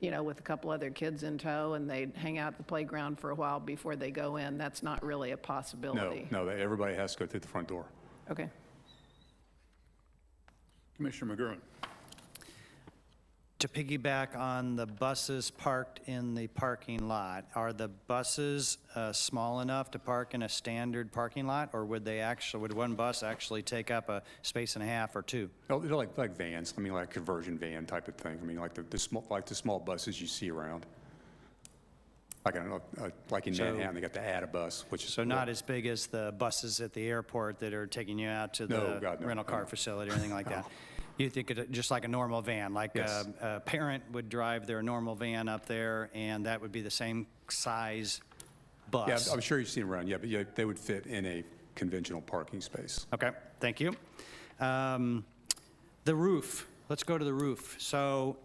with a couple other kids in tow, and they'd hang out at the playground for a while before they go in, that's not really a possibility? No, everybody has to go through the front door. Okay. Commissioner McGurran. To piggyback on the buses parked in the parking lot, are the buses small enough to park in a standard parking lot, or would one bus actually take up a space and a half or two? Oh, they're like vans. I mean, like conversion van type of thing. I mean, like the small buses you see around. Like, I don't know, like in Manhattan, they got the ADA bus, which is. So not as big as the buses at the airport that are taking you out to No, the God, no, rental car no. facility or anything like that? You think it just like a normal van, like Yes. a parent would drive their normal van up there, and that would be the same size bus? Yeah, I'm sure you've seen them around. Yeah, but yeah, they would fit in a conventional parking space. Okay, thank you. The roof, let's go to the roof. So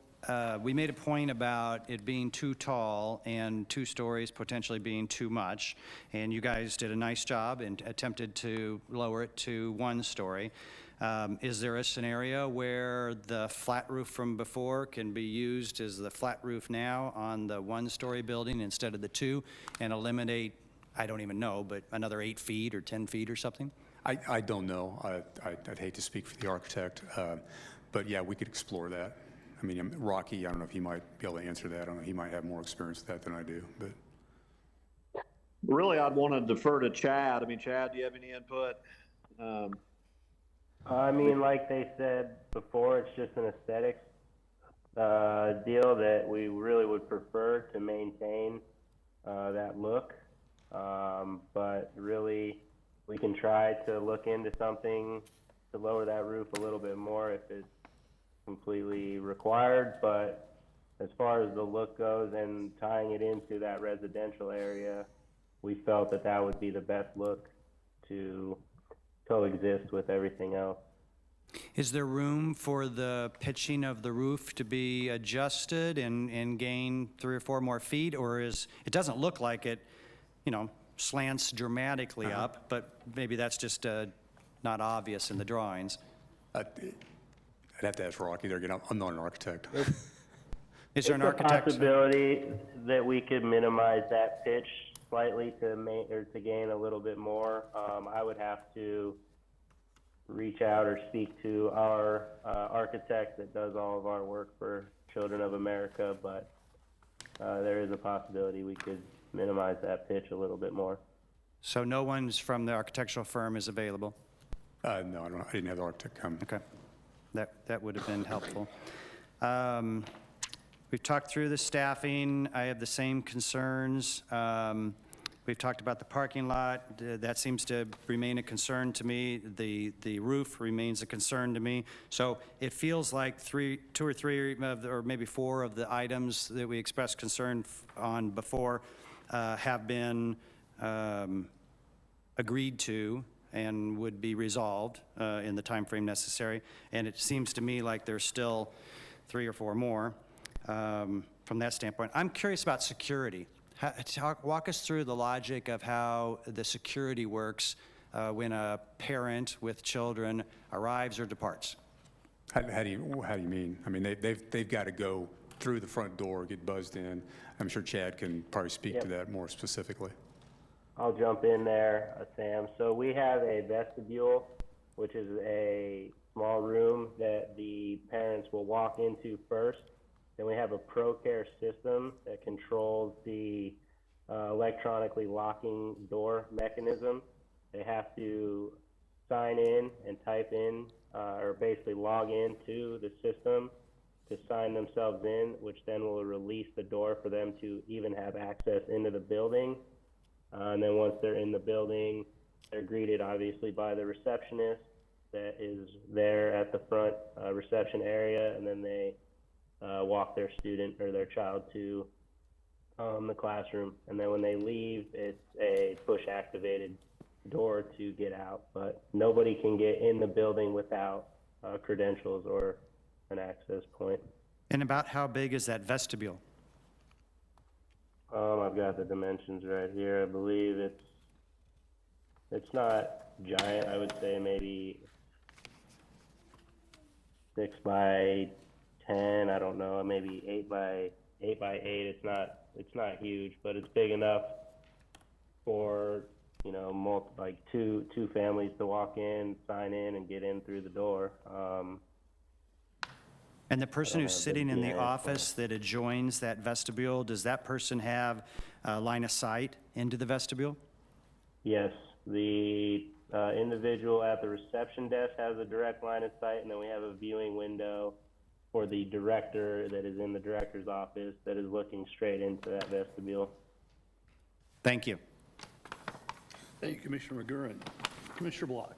we made a point about it being too tall and 2 stories potentially being too much, and you guys did a nice job and attempted to lower it to 1 story. Is there a scenario where the flat roof from before can be used as the flat roof now on the 1-story building instead of the 2 and eliminate, I don't even know, but another 8 feet or 10 feet or something? I don't know. I'd hate to speak for the architect, but yeah, we could explore that. I mean, Rocky, I don't know if he might be able to answer that. I don't know, he might have more experience with that than I do, but. Really, I'd want to defer to Chad. I mean, Chad, do you have any input? Like they said before, it's just an aesthetics deal that we really would prefer to maintain that look. But really, we can try to look into something to lower that roof a little bit more if it's completely required. But as far as the look goes and tying it into that residential area, we felt that that would be the best look to coexist with everything else. Is there room for the pitching of the roof to be adjusted and gain 3 or 4 more feet? Or it doesn't look like it, slants dramatically up, but maybe that's just not obvious in the drawings. I'd have to ask Rocky there again. I'm not an architect. Is there an It's a architect? possibility that we could minimize that pitch slightly to gain a little bit more. I would have to reach out or speak to our architect that does all of our work for Children of America, but there is a possibility we could minimize that pitch a little bit more. So no one's from the architectural firm is available? No, I didn't have the architect come. Okay. That would have been helpful. We've talked through the staffing. I have the same concerns. We've talked about the parking lot. That seems to remain a concern to me. The roof remains a concern to me. So it feels like two or three, or maybe four of the items that we expressed concern on before have been agreed to and would be resolved in the time frame necessary. And it seems to me like there's still 3 or 4 more from that standpoint. I'm curious about security. Walk us through the logic of how the security works when a parent with children arrives or departs. How do you mean? I mean, they've got to go through the front door, get buzzed in. I'm sure Chad can probably speak to that more specifically. I'll jump in there, Sam. So we have a vestibule, which is a small room that the parents will walk into first. Then we have a ProCare system that controls the electronically locking door mechanism. They have to sign in and type in, or basically log into the system to sign themselves in, which then will release the door for them to even have access into the building. And then once they're in the building, they're greeted obviously by the receptionist that is there at the front reception area, and then they walk their student or their child to the classroom. And then when they leave, it's a push-activated door to get out. But nobody can get in the building without credentials or an access point. And about how big is that vestibule? I've got the dimensions right here. I believe it's not giant. I would say maybe 6 by 10. I don't know. Maybe 8 by 8. It's not huge, but it's big enough for like two families to walk in, sign in, and get in through the door. And the person who's sitting in the office that adjoins that vestibule, does that person have a line of sight into the vestibule? Yes, the individual at the reception desk has a direct line of sight, and then we have a viewing window for the director that is in the director's office that is looking straight into that vestibule. Thank you. Thank you, Commissioner McGurran. Commissioner Block.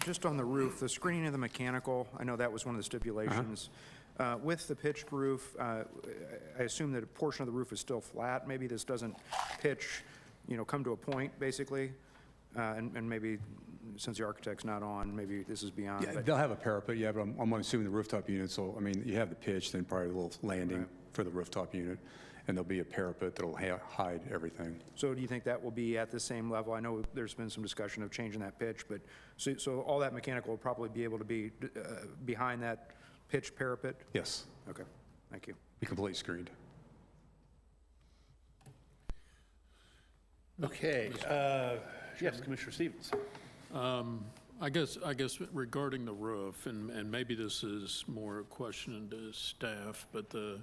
Just on the roof, the screening of the mechanical, I know that was one of the stipulations. With the pitched roof, I assume that a portion of the roof is still flat. Maybe this doesn't pitch, come to a point, basically. And maybe, since the architect's not on, maybe this is beyond. Yeah, they'll have a parapet, yeah, but I'm assuming the rooftop unit, so, I mean, you have the pitch, then probably a little landing for the rooftop unit, and there'll be a parapet that'll hide everything. So do you think that will be at the same level? I know there's been some discussion of changing that pitch, but, so all that mechanical will probably be able to be behind that pitch parapet? Yes. Okay, thank you. Be completely screened. Okay. Yes, Commissioner Stevens. I guess regarding the roof, and maybe this is more a question to staff, but the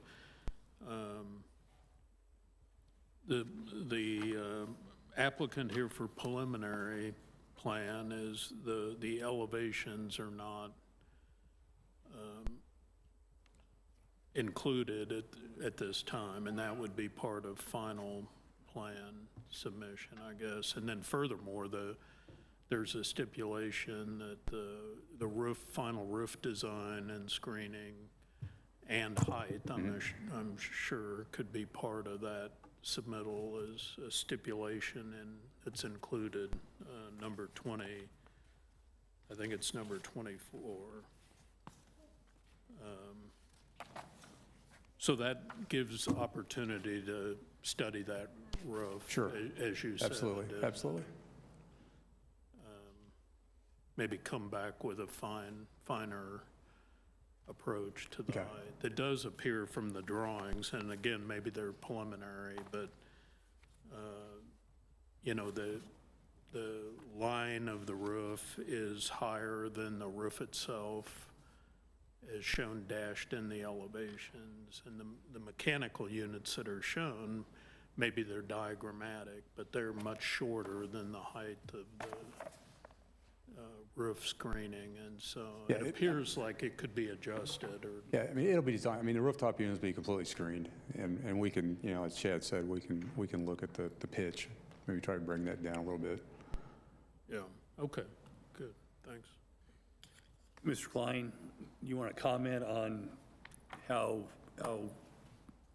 applicant here for preliminary plan is the elevations are not included at this time, and that would be part of final plan submission, I guess. And then furthermore, there's a stipulation that the final roof design and screening and height, I'm sure, could be part of that submittal as a stipulation, and it's included, number 20, I think it's number 24. So that gives opportunity to study that roof. Sure. As you said. Absolutely, absolutely. Maybe come back with a finer approach to the height. That does appear from the drawings, and again, maybe they're preliminary, but, the line of the roof is higher than the roof itself, as shown dashed in the elevations. And the mechanical units that are shown, maybe they're diagrammatic, but they're much shorter than the height of roof screening, and so Yeah, it appears like it could be adjusted, or, Yeah, I mean, it'll be designed, I mean, the rooftop units will be completely screened, and we can, you know, as Chad said, we can look at the pitch, maybe try to bring that down a little bit. yeah, okay, good, thanks. Mr. Klein, you want to comment on how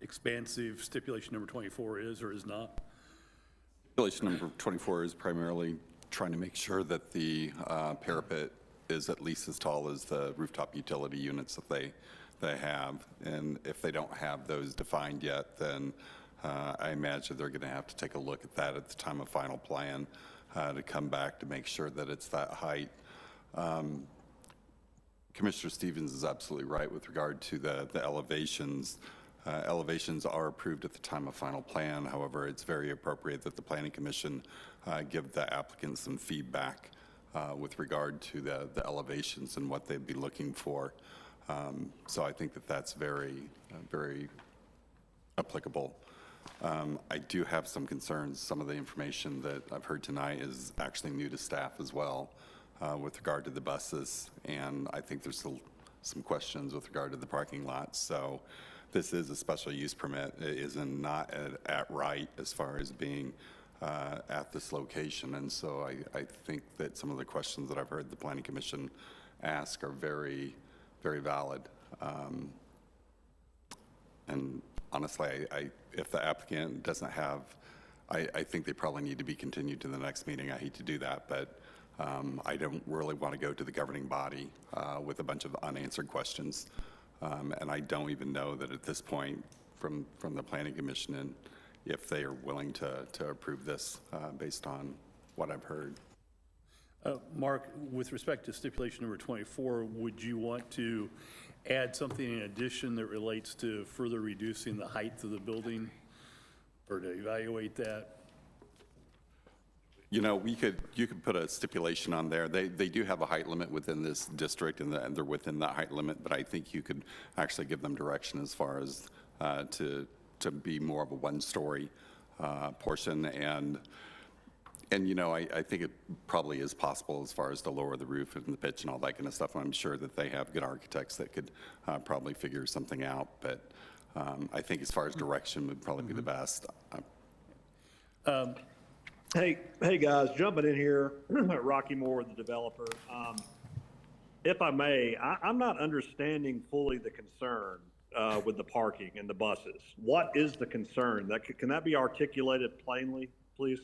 expansive stipulation number 24 is or is not? Stipulation number 24 is primarily trying to make sure that the parapet is at least as tall as the rooftop utility units that they have. And if they don't have those defined yet, then I imagine they're going to have to take a look at that at the time of final plan to come back to make sure that it's that height. Commissioner Stevens is absolutely right with regard to the elevations. Elevations are approved at the time of final plan. However, it's very appropriate that the Planning Commission give the applicant some feedback with regard to the elevations and what they'd be looking for. So I think that that's very, very applicable. I do have some concerns. Some of the information that I've heard tonight is actually new to staff as well with regard to the buses, and I think there's still some questions with regard to the parking lots. So this is a special use permit. It is not at right as far as being at this location, and so I think that some of the questions that I've heard the Planning Commission ask are very, very valid. And honestly, if the applicant doesn't have, I think they probably need to be continued to the next meeting. I hate to do that, but I don't really want to go to the governing body with a bunch of unanswered questions. And I don't even know that at this point from the Planning Commission and if they are willing to approve this based on what I've heard. Mark, with respect to stipulation number 24, would you want to add something in addition that relates to further reducing the height of the building or to evaluate that? You know, you could put a stipulation on there. They do have a height limit within this district, and they're within that height limit, but I think you could actually give them direction as far as to be more of a one-story portion. And you know, I think it probably is possible as far as to lower the roof and the pitch and all that kind of stuff. I'm sure that they have good architects that could probably figure something out, but I think as far as direction would probably be the best. Hey guys, jumping in here, Rocky Moore, the developer. If I may, I'm not understanding fully the concern with the parking and the buses. What is the concern? Can that be articulated plainly, please?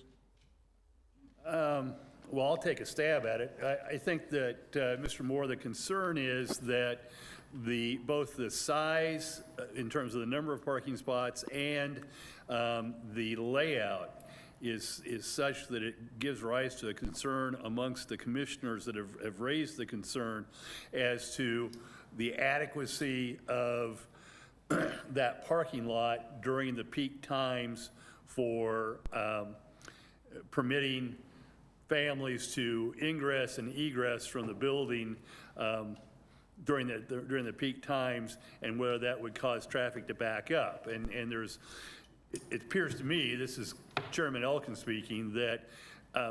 Well, I'll take a stab at it. I think that, Mr. Moore, the concern is that both the size in terms of the number of parking spots and the layout is such that it gives rise to a concern amongst the commissioners that have raised the concern as to the adequacy of that parking lot during the peak times for permitting families to ingress and egress from the building during the peak times, and whether that would cause traffic to back up. And it appears to me, this is Chairman Elkin speaking, that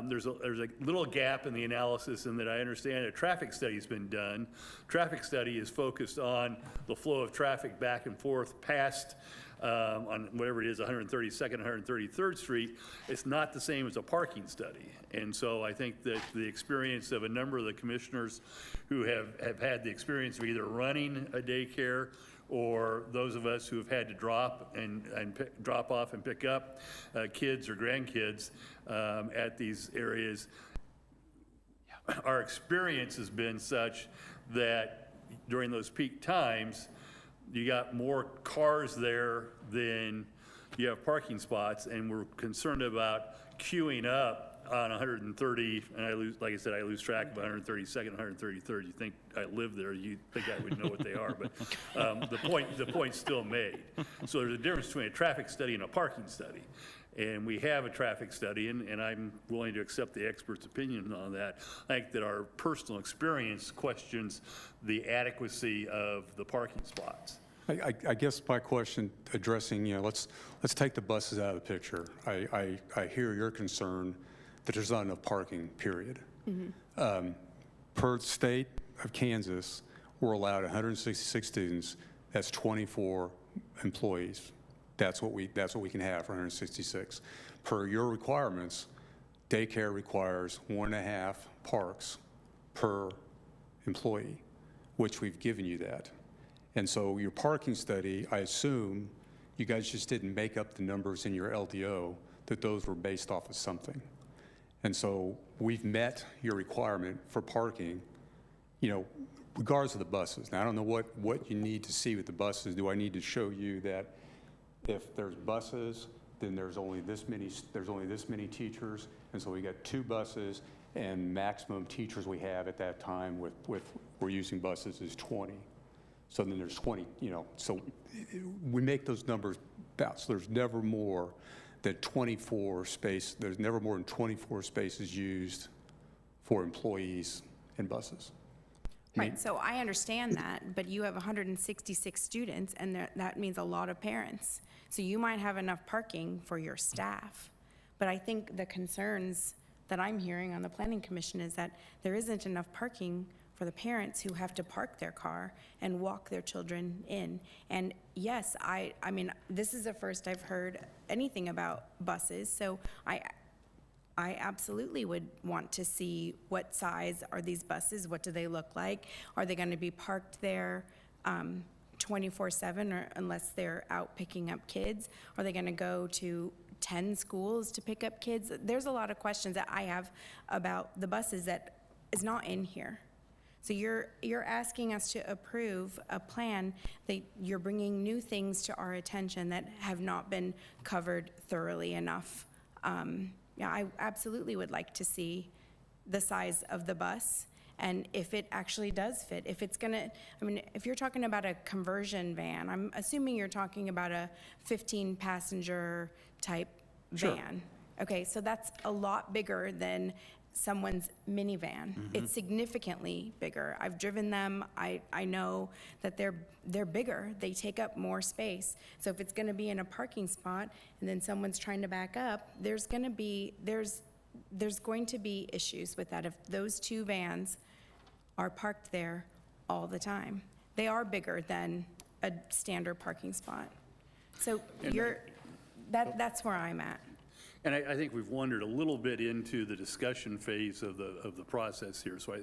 there's a little gap in the analysis, and that I understand a traffic study's been done. Traffic study is focused on the flow of traffic back and forth past on whatever it is, 132nd, 133rd Street. It's not the same as a parking study. And so I think that the experience of a number of the commissioners who have had the experience of either running a daycare or those of us who have had to drop off and pick up kids or grandkids at these areas, our experience has been such that during those peak times, you got more cars there than you have parking spots, and we're concerned about queuing up on 130, and like I said, I lose track of 132nd, 133rd. You think I live there, you think I would know what they are, but the point's still made. So there's a difference between a traffic study and a parking study. And we have a traffic study, and I'm willing to accept the expert's opinion on that. I think that our personal experience questions the adequacy of the parking spots. I guess my question addressing, let's take the buses out of the picture. I hear your concern that there's not enough parking, period. Per state of Kansas, we're allowed 166 students. That's 24 employees. That's what we can have for 166. Per your requirements, daycare requires 1.5 parks per employee, which we've given you that. And so your parking study, I assume you guys just didn't make up the numbers in your LDO, that those were based off of something. And so we've met your requirement for parking, you know, regardless of the buses. Now, I don't know what you need to see with the buses. Do I need to show you that if there's buses, then there's only this many teachers, and so we got 2 buses, and maximum teachers we have at that time with we're using buses is 20. So then there's 20, you know, so we make those numbers about, so there's never more than 24 space, there's never more than 24 spaces used for employees and buses. Right, so I understand that, but you have 166 students, and that means a lot of parents. So you might have enough parking for your staff, but I think the concerns that I'm hearing on the Planning Commission is that there isn't enough parking for the parents who have to park their car and walk their children in. And yes, I mean, this is the first I've heard anything about buses, so I absolutely would want to see what size are these buses, what do they look like? Are they going to be parked there 24/7 or unless they're out picking up kids? Are they going to go to 10 schools to pick up kids? There's a lot of questions that I have about the buses that is not in here. So you're asking us to approve a plan that you're bringing new things to our attention that have not been covered thoroughly enough. Yeah, I absolutely would like to see the size of the bus and if it actually does fit. If it's gonna, I mean, if you're talking about a conversion van, I'm assuming you're talking about a 15-passenger type van. Okay, so that's a lot bigger than someone's minivan. It's significantly bigger. I've driven them. I know that they're bigger. They take up more space. So if it's going to be in a parking spot and then someone's trying to back up, there's going to be issues with that if those 2 vans are parked there all the time. They are bigger than a standard parking spot. So that's where I'm at. And I think we've wandered a little bit into the discussion phase of the process here. So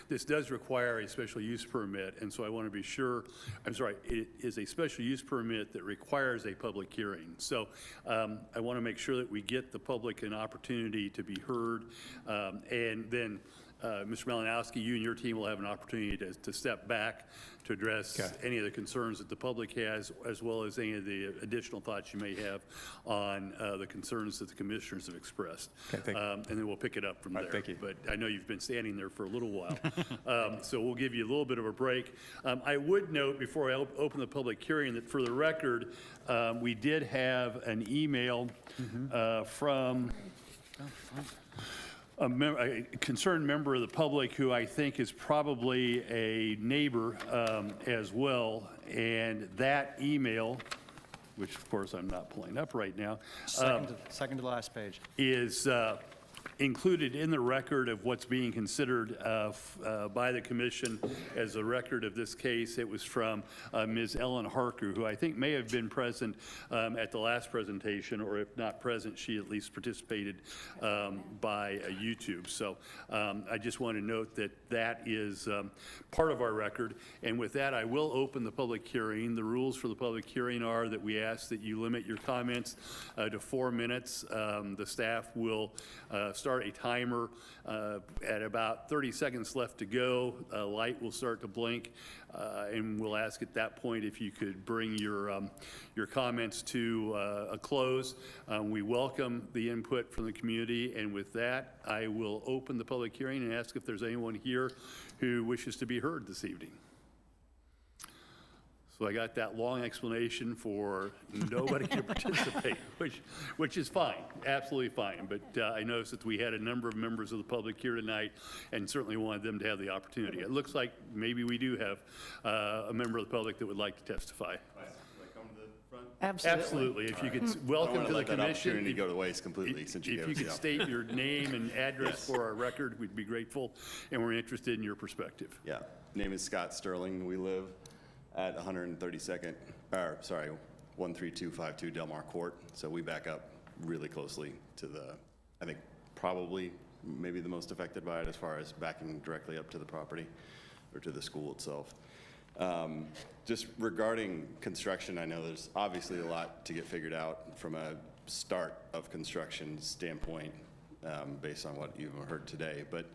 this does require a special use permit, and so I want to be sure, it is a special use permit that requires a public hearing. So I want to make sure that we get the public an opportunity to be heard, and then Mr. Malinowski, you and your team will have an opportunity to step back to address any of the concerns that the public has, as well as any of the additional thoughts you may have on the concerns that the commissioners have expressed. And then we'll pick it up from there. Thank you. But I know you've been standing there for a little while. So we'll give you a little bit of a break. I would note before I open the public hearing that for the record, we did have an email from a concerned member of the public who I think is probably a neighbor as well. And that email, which of course I'm not pulling up right now, Second to the last page. is included in the record of what's being considered by the commission as a record of this case. It was from Ms. Ellen Harker, who I think may have been present at the last presentation, or if not present, she at least participated by YouTube. So I just want to note that that is part of our record. And with that, I will open the public hearing. The rules for the public hearing are that we ask that you limit your comments to 4 minutes. The staff will start a timer at about 30 seconds left to go. Light will start to blink, and we'll ask at that point if you could bring your comments to a close. We welcome the input from the community, and with that, I will open the public hearing and ask if there's anyone here who wishes to be heard this evening. So I got that long explanation for nobody to participate, which is fine, absolutely fine. But I noticed that we had a number of members of the public here tonight and certainly wanted them to have the opportunity. It looks like maybe we do have a member of the public that would like to testify. Absolutely. If you could, welcome to the commission. opportunity go to waste completely since you If gave you us could the state your name and address Yes. for our record, we'd be grateful, and we're interested in your perspective. Yeah, name is Scott Sterling. We live at 13252 Delmar Court. So we back up really closely to I think probably maybe the most affected by it as far as backing directly up to the property or to the school itself. Just regarding construction, I know there's obviously a lot to get figured out from a start of construction standpoint, based on what you've heard today, but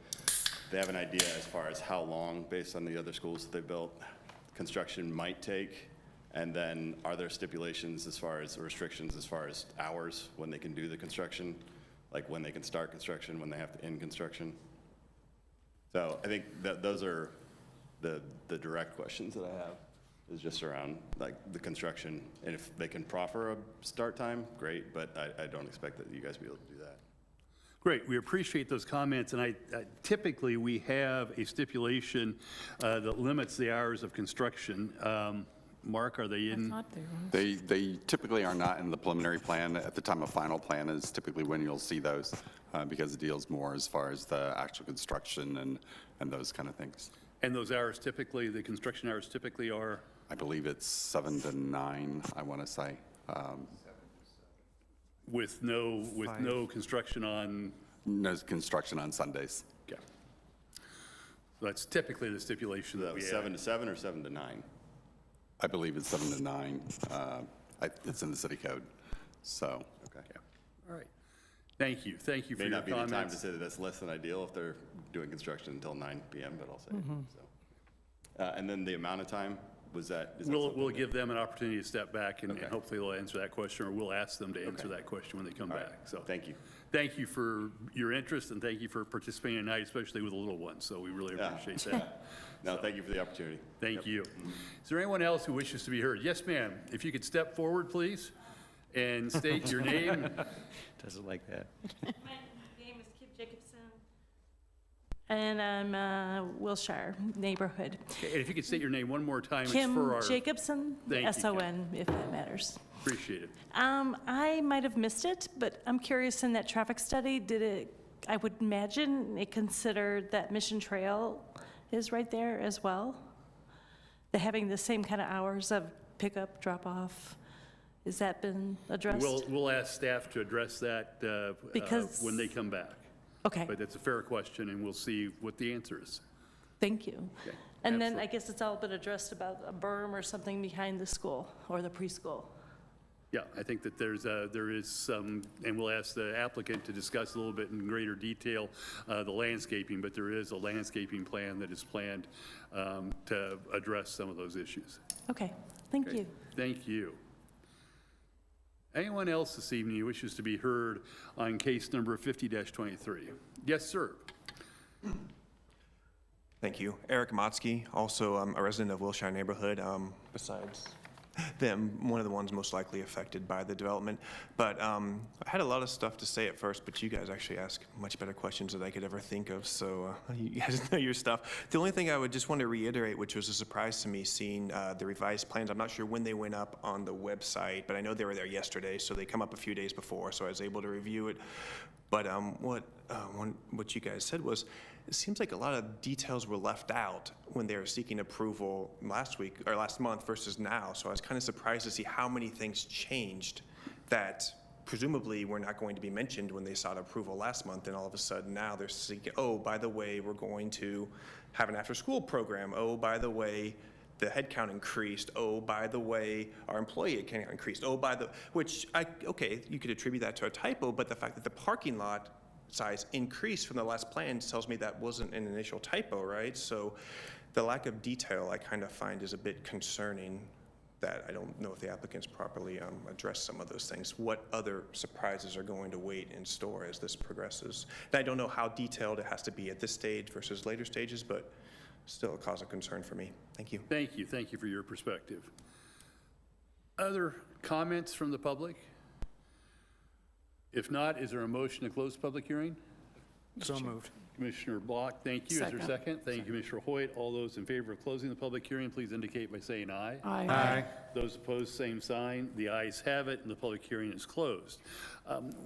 they have an idea as far as how long, based on the other schools that they built, construction might take, and then are there stipulations as far as, or restrictions as far as hours when they can do the construction, like when they can start construction, when they have to end construction? So I think that those are the direct questions that I have, is just around like the construction, and if they can proffer a start time, great, but I don't expect that you guys will be able to do that. Great, we appreciate those comments, and typically we have a stipulation that limits the hours of construction. Mark, are they in? They typically are not in the preliminary plan. At the time of final plan is typically when you'll see those, because it deals more as far as the actual construction and those kind of things. And those hours typically, the construction hours typically are? I believe it's 7 to 9, I want to say. With no construction on? No construction on Sundays. Okay. So that's typically the stipulation that we have. 7 to 7 or 7 to 9? I believe it's 7 to 9. It's in the city code, so. Okay. All right. Thank you for May your not be the time to comments. say that that's less than ideal if they're doing construction until 9 PM, but I'll say it, so. And then the amount of time, is that We'll something give them an opportunity to step back, and Okay. hopefully they'll answer that question, or we'll ask them to answer that question when they come All right. back. So Thank you. thank you for your interest, and thank you for participating tonight, especially with the little ones. So we really appreciate that. No, thank you for the opportunity. Thank you. Is there anyone else who wishes to be heard? Yes, ma'am. If you could step forward, please, and state your name. Doesn't like that. My name is Kim Jacobson, and I'm Wilshire neighborhood. Okay, and if you could state your name one more time, it's Kim for our. Jacobson, Thank you, Kim. S-O-N, if that matters. Appreciate it. I might have missed it, but I'm curious, in that traffic study, I would imagine it considered that Mission Trail is right there as well? They're having the same kind of hours of pickup, drop-off? Has that been addressed? We'll ask staff to address that Because- when they come back. Okay, But that's a fair question, and we'll see what the answer is. thank you. Okay, And then absolutely. I guess it's all been addressed about a berm or something behind the school or the preschool. Yeah, I think that there is some, and we'll ask the applicant to discuss a little bit in greater detail the landscaping, but there is a landscaping plan that is planned to address some of those issues. Okay, thank Okay, you. Thank you. Anyone else this evening who wishes to be heard on case number 50-23? Yes, sir. Thank you. Eric Motzke, also a resident of Wilshire neighborhood, besides them, one of the ones most likely affected by the development. But I had a lot of stuff to say at first, but you guys actually ask much better questions than I could ever think of, so you guys know your stuff. The only thing I would just want to reiterate, which was a surprise to me, seeing the revised plans, I'm not sure when they went up on the website, but I know they were there yesterday, so they come up a few days before, so I was able to review it. But what you guys said was, it seems like a lot of details were left out when they were seeking approval last week or last month versus now. So I was kind of surprised to see how many things changed that presumably were not going to be mentioned when they sought approval last month. And all of a sudden now they're seeking, oh, by the way, we're going to have an after-school program. Oh, by the way, the headcount increased. Oh, by the way, our employee headcount increased. Oh, okay, you could attribute that to a typo, but the fact that the parking lot size increase from the last plan tells me that wasn't an initial typo, right? So the lack of detail I kind of find is a bit concerning, that I don't know if the applicants properly address some of those things. What other surprises are going to wait in store as this progresses? And I don't know how detailed it has to be at this stage versus later stages, but still a cause of concern for me. Thank you. Thank you. Thank you for your perspective. Other comments from the public? If not, is there a motion to close the public hearing? So moved. Commissioner Block, thank you. Is there a Second. second? Thank you, Commissioner Hoyt. All those in favor of closing the public hearing, please indicate by saying aye. Aye. Those opposed, same sign. The ayes have it, and the public hearing is closed.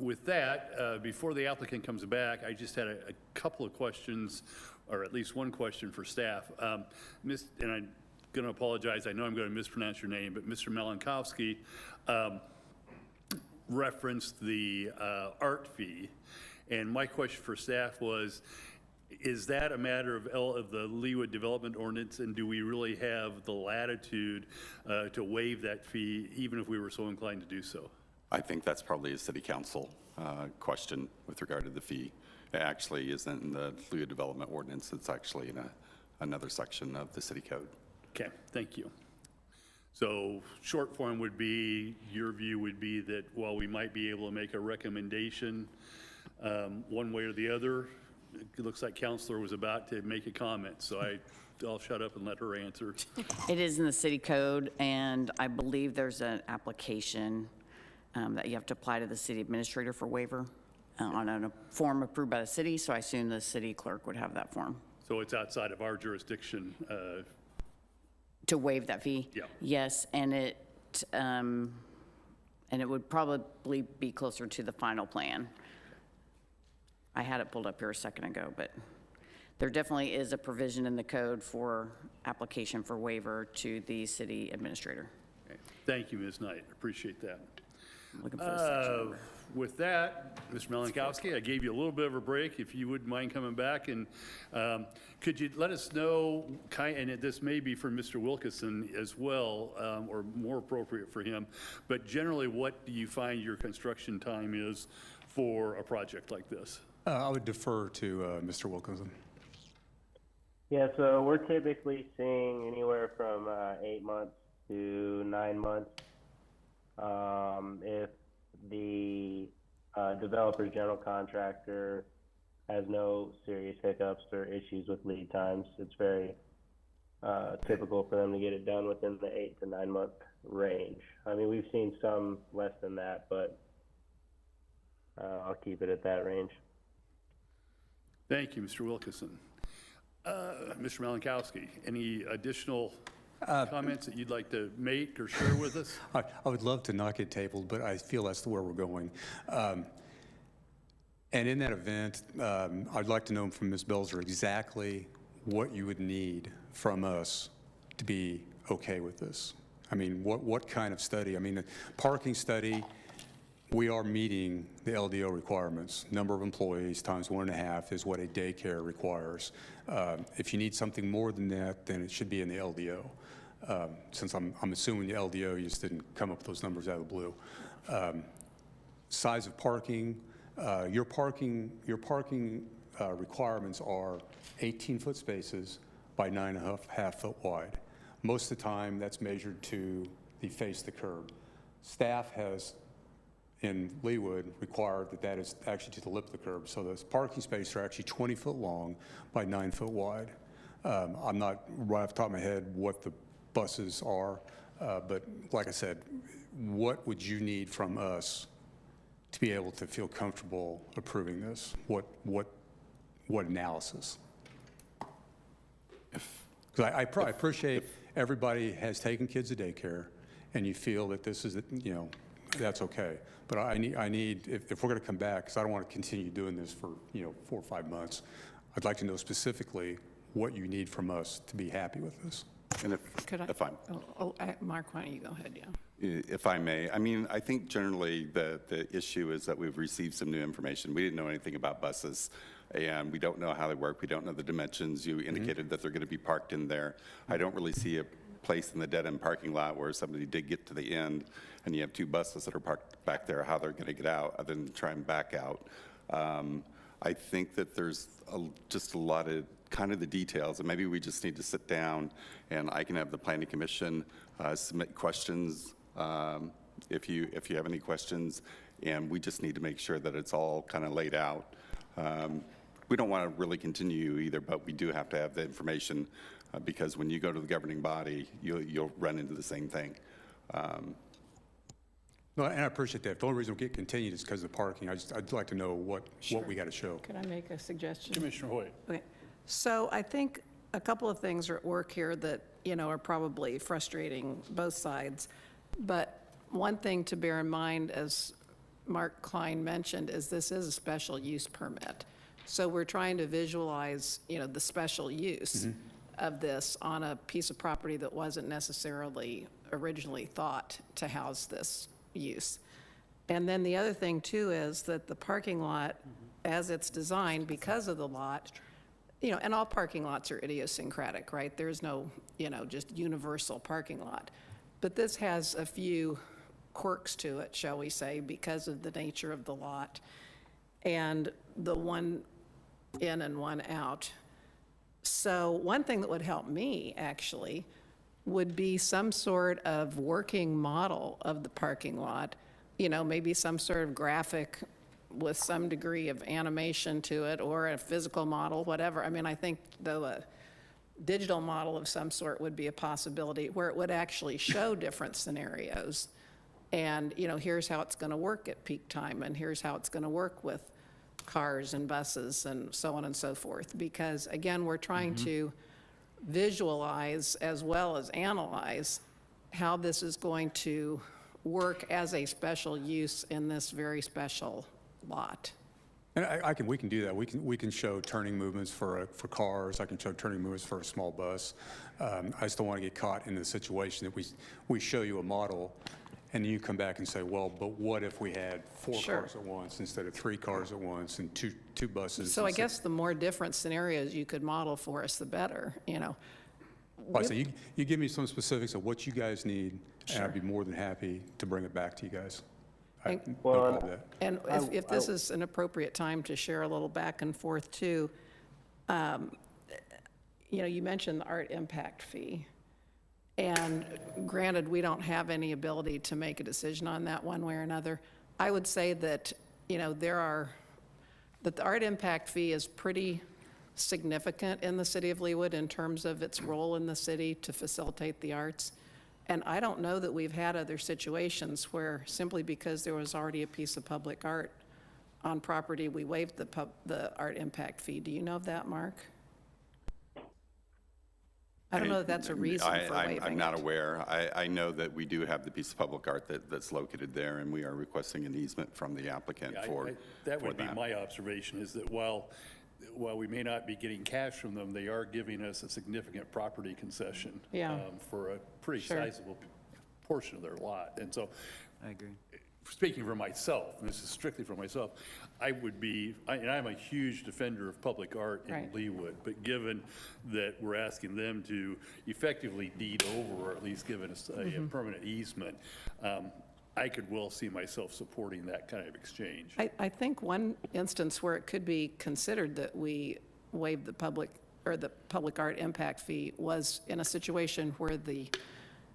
With that, before the applicant comes back, I just had a couple of questions, or at least one question for staff. And I'm going to apologize, I know I'm going to mispronounce your name, but Mr. Malenkowski referenced the art fee. And my question for staff was, is that a matter of the LEAWOOD Development Ordinance, and do we really have the latitude to waive that fee, even if we were so inclined to do so? I think that's probably a city council question with regard to the fee. It actually isn't in the LEAWOOD Development Ordinance. It's actually in another section of the city code. Okay, thank you. So short form would be, your view would be that while we might be able to make a recommendation one way or the other, it looks like Counselor was about to make a comment, so I'll shut up and let her answer. It is in the city code, and I believe there's an application that you have to apply to the city administrator for waiver on a form approved by the city, so I assume the city clerk would have that form. So it's outside of our jurisdiction. To waive that fee? Yeah. Yes, and it would probably be closer to the final plan. I had it pulled up here a second ago, but there definitely is a provision in the code for application for waiver to the city administrator. Okay. Thank you, Ms. Knight. Appreciate that. Looking for the section number. With that, Mr. Malenkowski, I gave you a little bit of a break. If you wouldn't mind coming back, and could you let us know, and this may be for Mr. Wilkinson as well, or more appropriate for him, but generally, what do you find your construction time is for a project like this? I would defer to Mr. Wilkinson. Yeah, so we're typically seeing anywhere from 8 months to 9 months. If the developer's general contractor has no serious hiccups or issues with lead times, it's very typical for them to get it done within the 8 to 9 month range. I mean, we've seen some less than that, but I'll keep it at that range. Thank you, Mr. Wilkinson. Mr. Malenkowski, any additional comments that you'd like to make or share with us? I would love to not get tabled, but I feel that's where we're going. And in that event, I'd like to know from Ms. Belzer exactly what you would need from us to be okay with this. I mean, what kind of study? I mean, a parking study, we are meeting the LDO requirements. Number of employees times 1.5 is what a daycare requires. If you need something more than that, then it should be in the LDO. Since I'm assuming the LDO, you just didn't come up with those numbers out of the blue. Size of parking, your parking requirements are 18-foot spaces by 9.5 foot wide. Most of the time, that's measured to face the curb. Staff has, in LEAWOOD, required that is actually to the lip of the curb. So those parking spaces are actually 20 foot long by 9 foot wide. I'm not right off the top of my head what the buses are, but like I said, what would you need from us to be able to feel comfortable approving this? What analysis? Because I appreciate everybody has taken kids to daycare, and you feel that this is, that's okay. But I need, if we're going to come back, because I don't want to continue doing this for 4 or 5 months, I'd like to know specifically what you need from us to be happy with this. And Mark, why don't you go ahead, yeah. If I may, I mean, I think generally the issue is that we've received some new information. We didn't know anything about buses, and we don't know how they work. We don't know the dimensions. You indicated that they're going to be parked in there. I don't really see a place in the dead-end parking lot where somebody did get to the end, and you have 2 buses that are parked back there, how they're going to get out, other than try and back out. I think that there's just a lot of kind of the details, and maybe we just need to sit down, and I can have the Planning Commission submit questions if you have any questions, and we just need to make sure that it's all kind of laid out. We don't want to really continue either, but we do have to have the information because when you go to the governing body, you'll run into the same thing. No, and I appreciate that. The only reason we get continued is because of the parking. I'd like to know what we got to show. Could I make a suggestion? Commissioner Hoyt. Okay. So I think a couple of things are at work here that, are probably frustrating both sides. But one thing to bear in mind, as Mark Klein mentioned, is this is a special use permit. So we're trying to visualize, the special use of this on a piece of property that wasn't necessarily originally thought to house this use. And then the other thing too is that the parking lot, as it's designed, because of the lot, and all parking lots are idiosyncratic, right? There's no, just universal parking lot. But this has a few quirks to it, shall we say, because of the nature of the lot and the one in and one out. So one thing that would help me, actually, would be some sort of working model of the parking lot, maybe some sort of graphic with some degree of animation to it, or a physical model, whatever. I mean, I think the digital model of some sort would be a possibility where it would actually show different scenarios. And, here's how it's going to work at peak time, and here's how it's going to work with cars and buses and so on and so forth. Because, again, we're trying to visualize as well as analyze how this is going to work as a special use in this very special lot. And we can do that. We can show turning movements for cars. I can show turning movements for a small bus. I just don't want to get caught in the situation that we show you a model, and you come back and say, well, but what if we had four cars at once instead of 3 cars at once and two buses? So I guess the more different scenarios you could model for us, the better, So you give me some specifics of what you guys need, and I'd be more than happy to bring it back to you guys. No problem with that. And if this is an appropriate time to share a little back and forth too, you mentioned the art impact fee. And granted, we don't have any ability to make a decision on that one way or another. I would say that, that the art impact fee is pretty significant in the city of Leawood in terms of its role in the city to facilitate the arts. And I don't know that we've had other situations where simply because there was already a piece of public art on property, we waived the art impact fee. Do you know of that, Mark? I don't know if that's a reason for waiving I'm not it. aware. I know that we do have the piece of public art that's located there, and we are requesting an easement from the applicant for That would be my observation, is that while we may not be getting cash from them, they are giving us a significant property concession for a pretty sizable portion of their lot. And so, I agree. Speaking for myself, and this is strictly for myself, I would be, and I'm a huge defender of public art in Leawood, but given that we're asking them to effectively deed over, or at least give us a permanent easement, I could well see myself supporting that kind of exchange. I think one instance where it could be considered that we waive the public art impact fee was in a situation where the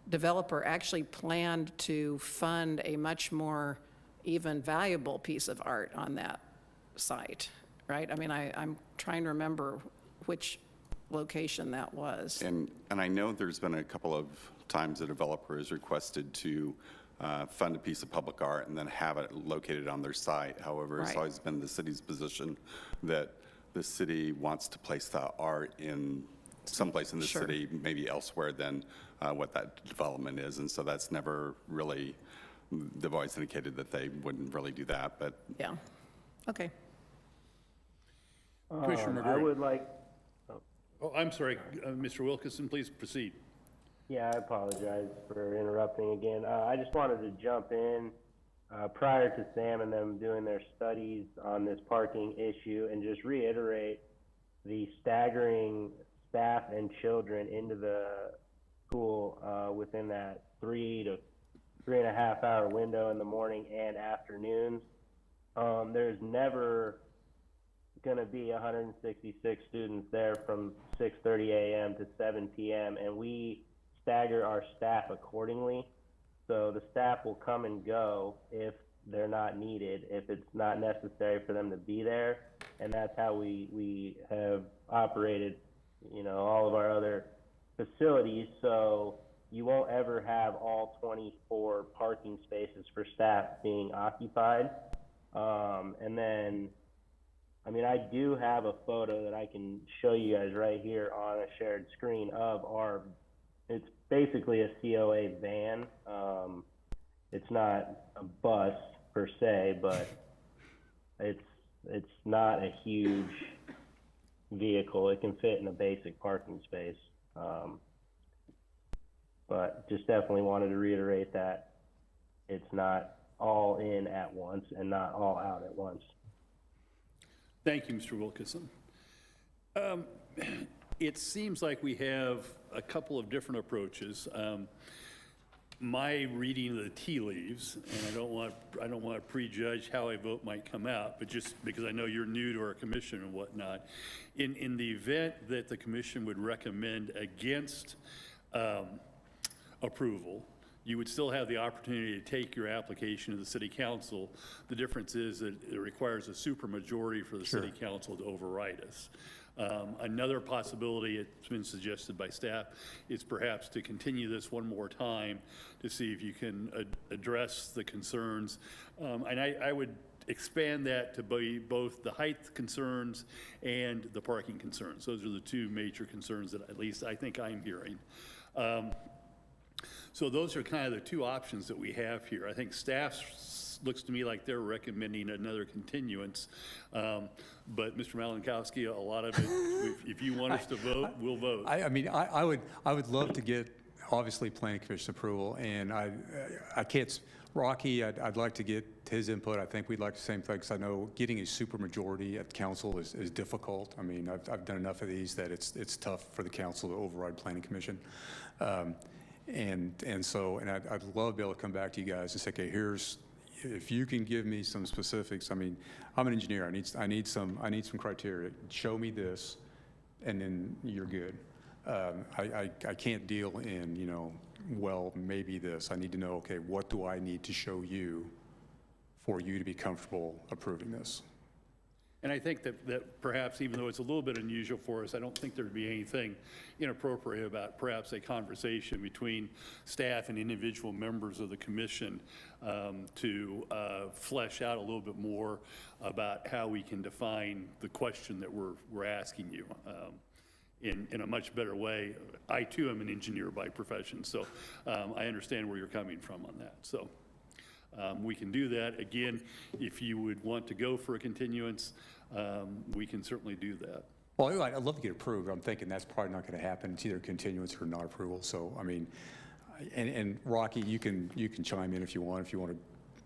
developer actually planned to fund a much more even valuable piece of art on that site, right? I mean, I'm trying to remember which location that was. And I know there's been a couple of times a developer has requested to fund a piece of public art and then have it located on their site. However, it's always been the city's position that the city wants to place the art in someplace in the city, maybe elsewhere than what that development is. And so that's never really, they've always indicated that they wouldn't really do that, but. Yeah, okay. Commissioner I McGurry. would like, Oh, I'm sorry, Mr. Wilkinson, please proceed. yeah, I apologize for interrupting again. I just wanted to jump in prior to Sam and them doing their studies on this parking issue and just reiterate the staggering staff and children into the school within that 3 to 3.5 hour window in the morning and afternoons. There's never going to be 166 students there from 6:30 a.m. to 7 p.m. and we stagger our staff accordingly. So the staff will come and go if they're not needed, if it's not necessary for them to be there, and that's how we have operated, all of our other facilities. So you won't ever have all 24 parking spaces for staff being occupied. And then, I mean, I do have a photo that I can show you guys right here on a shared screen of it's basically a COA van. It's not a bus per se, but it's not a huge vehicle. It can fit in a basic parking space. But just definitely wanted to reiterate that it's not all in at once and not all out at once. Thank you, Mr. Wilkinson. It seems like we have a couple of different approaches. My reading of the tea leaves, and I don't want to prejudge how a vote might come out, but just because I know you're new to our commission and whatnot, in the event that the commission would recommend against approval, you would still have the opportunity to take your application to the city council. The difference is that it requires a supermajority for the city council to override us. Another possibility, it's been suggested by staff, is perhaps to continue this one more time to see if you can address the concerns. And I would expand that to be both the height concerns and the parking concerns. Those are the two major concerns that at least I think I'm hearing. So those are kind of the two options that we have here. I think staff looks to me like they're recommending another continuance. But Mr. Malinkowski, a lot of it, if you want us to vote, we'll vote. I mean, I would love to get, obviously, planning commission approval, and I can't, Rocky, I'd like to get his input. I think we'd like the same thing, because I know getting a supermajority at council is difficult. I mean, I've done enough of these that it's tough for the council to override planning commission. And I'd love to be able to come back to you guys and say, okay, if you can give me some specifics. I mean, I'm an engineer. I need some criteria. Show me this, and then you're good. I can't deal in, well, maybe this. I need to know, okay, what do I need to show you for you to be comfortable approving this? And I think that perhaps, even though it's a little bit unusual for us, I don't think there'd be anything inappropriate about perhaps a conversation between staff and individual members of the commission to flesh out a little bit more about how we can define the question that we're asking you in a much better way. I, too, am an engineer by profession, so I understand where you're coming from on that. So we can do that. Again, if you would want to go for a continuance, we can certainly do that. Well, I'd love to get approved. I'm thinking that's probably not going to happen. It's either continuance or not approval. So, I mean, and Rocky, you can chime in if you want to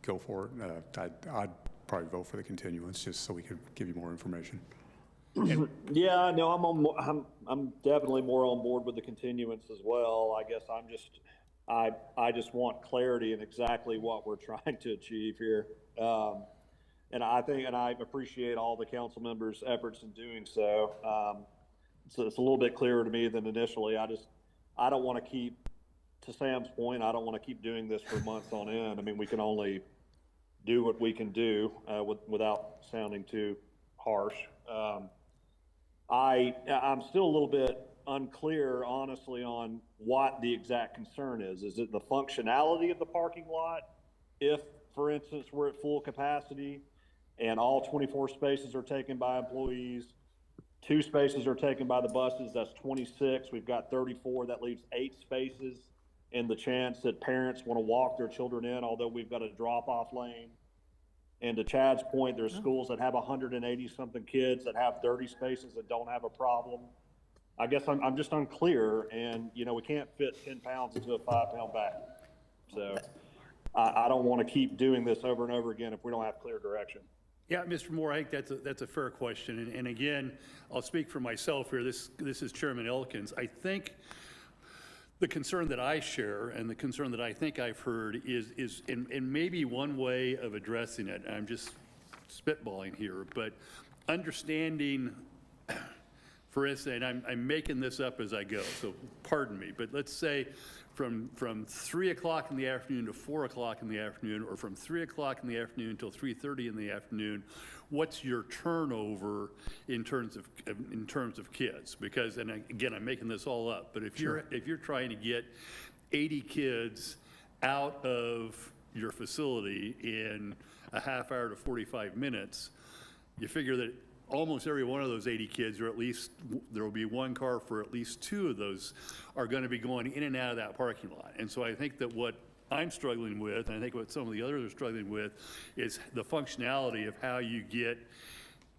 go for it. I'd probably vote for the continuance just so we could give you more information. Yeah, no, I'm definitely more on board with the continuance as well. I guess I just want clarity in exactly what we're trying to achieve here. And I appreciate all the council members' efforts in doing so. So it's a little bit clearer to me than initially. I don't want to keep, to Sam's point, I don't want to keep doing this for months on end. I mean, we can only do what we can do without sounding too harsh. I'm still a little bit unclear, honestly, on what the exact concern is. Is it the functionality of the parking lot? If, for instance, we're at full capacity and all 24 spaces are taken by employees, 2 spaces are taken by the buses, that's 26. We've got 34. That leaves 8 spaces in the chance that parents want to walk their children in, although we've got a drop-off lane. And to Chad's point, there's schools that have 180-something kids that have 30 spaces that don't have a problem. I guess I'm just unclear, and, we can't fit 10 pounds into a 5-pound bag. So I don't want to keep doing this over and over again if we don't have clear direction. Yeah, Mr. Moore, I think that's a fair question. And again, I'll speak for myself here. This is Chairman Elkins. I think the concern that I share and the concern that I think I've heard is and maybe one way of addressing it, I'm just spitballing here, but understanding, for instance, and I'm making this up as I go, so pardon me, but let's say from 3 o'clock in the afternoon to 4 o'clock in the afternoon, or from 3 o'clock in the afternoon until 3:30 in the afternoon, what's your turnover in terms of kids? Because, and again, I'm making this all up, but if you're trying to get 80 kids out of your facility in a half hour to 45 minutes, you figure that almost every one of those 80 kids, or at least there will be one car for at least 2 of those, are going to be going in and out of that parking lot. And so I think that what I'm struggling with, and I think what some of the others are struggling with, is the functionality of how you get,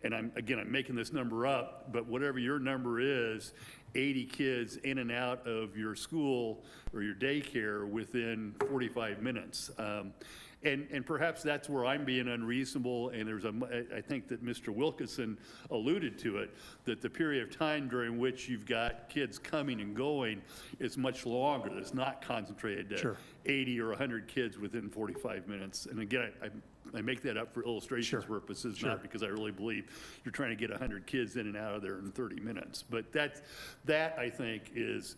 and I'm making this number up, but whatever your number is, 80 kids in and out of your school or your daycare within 45 minutes. And perhaps that's where I'm being unreasonable, and I think that Mr. Wilkinson alluded to it, that the period of time during which you've got kids coming and going is much longer. It's not concentrated to 80 or 100 kids within 45 minutes. And again, I make that up for illustration purposes, not because I really believe you're trying to get 100 kids in and out of there in 30 minutes. But that I think is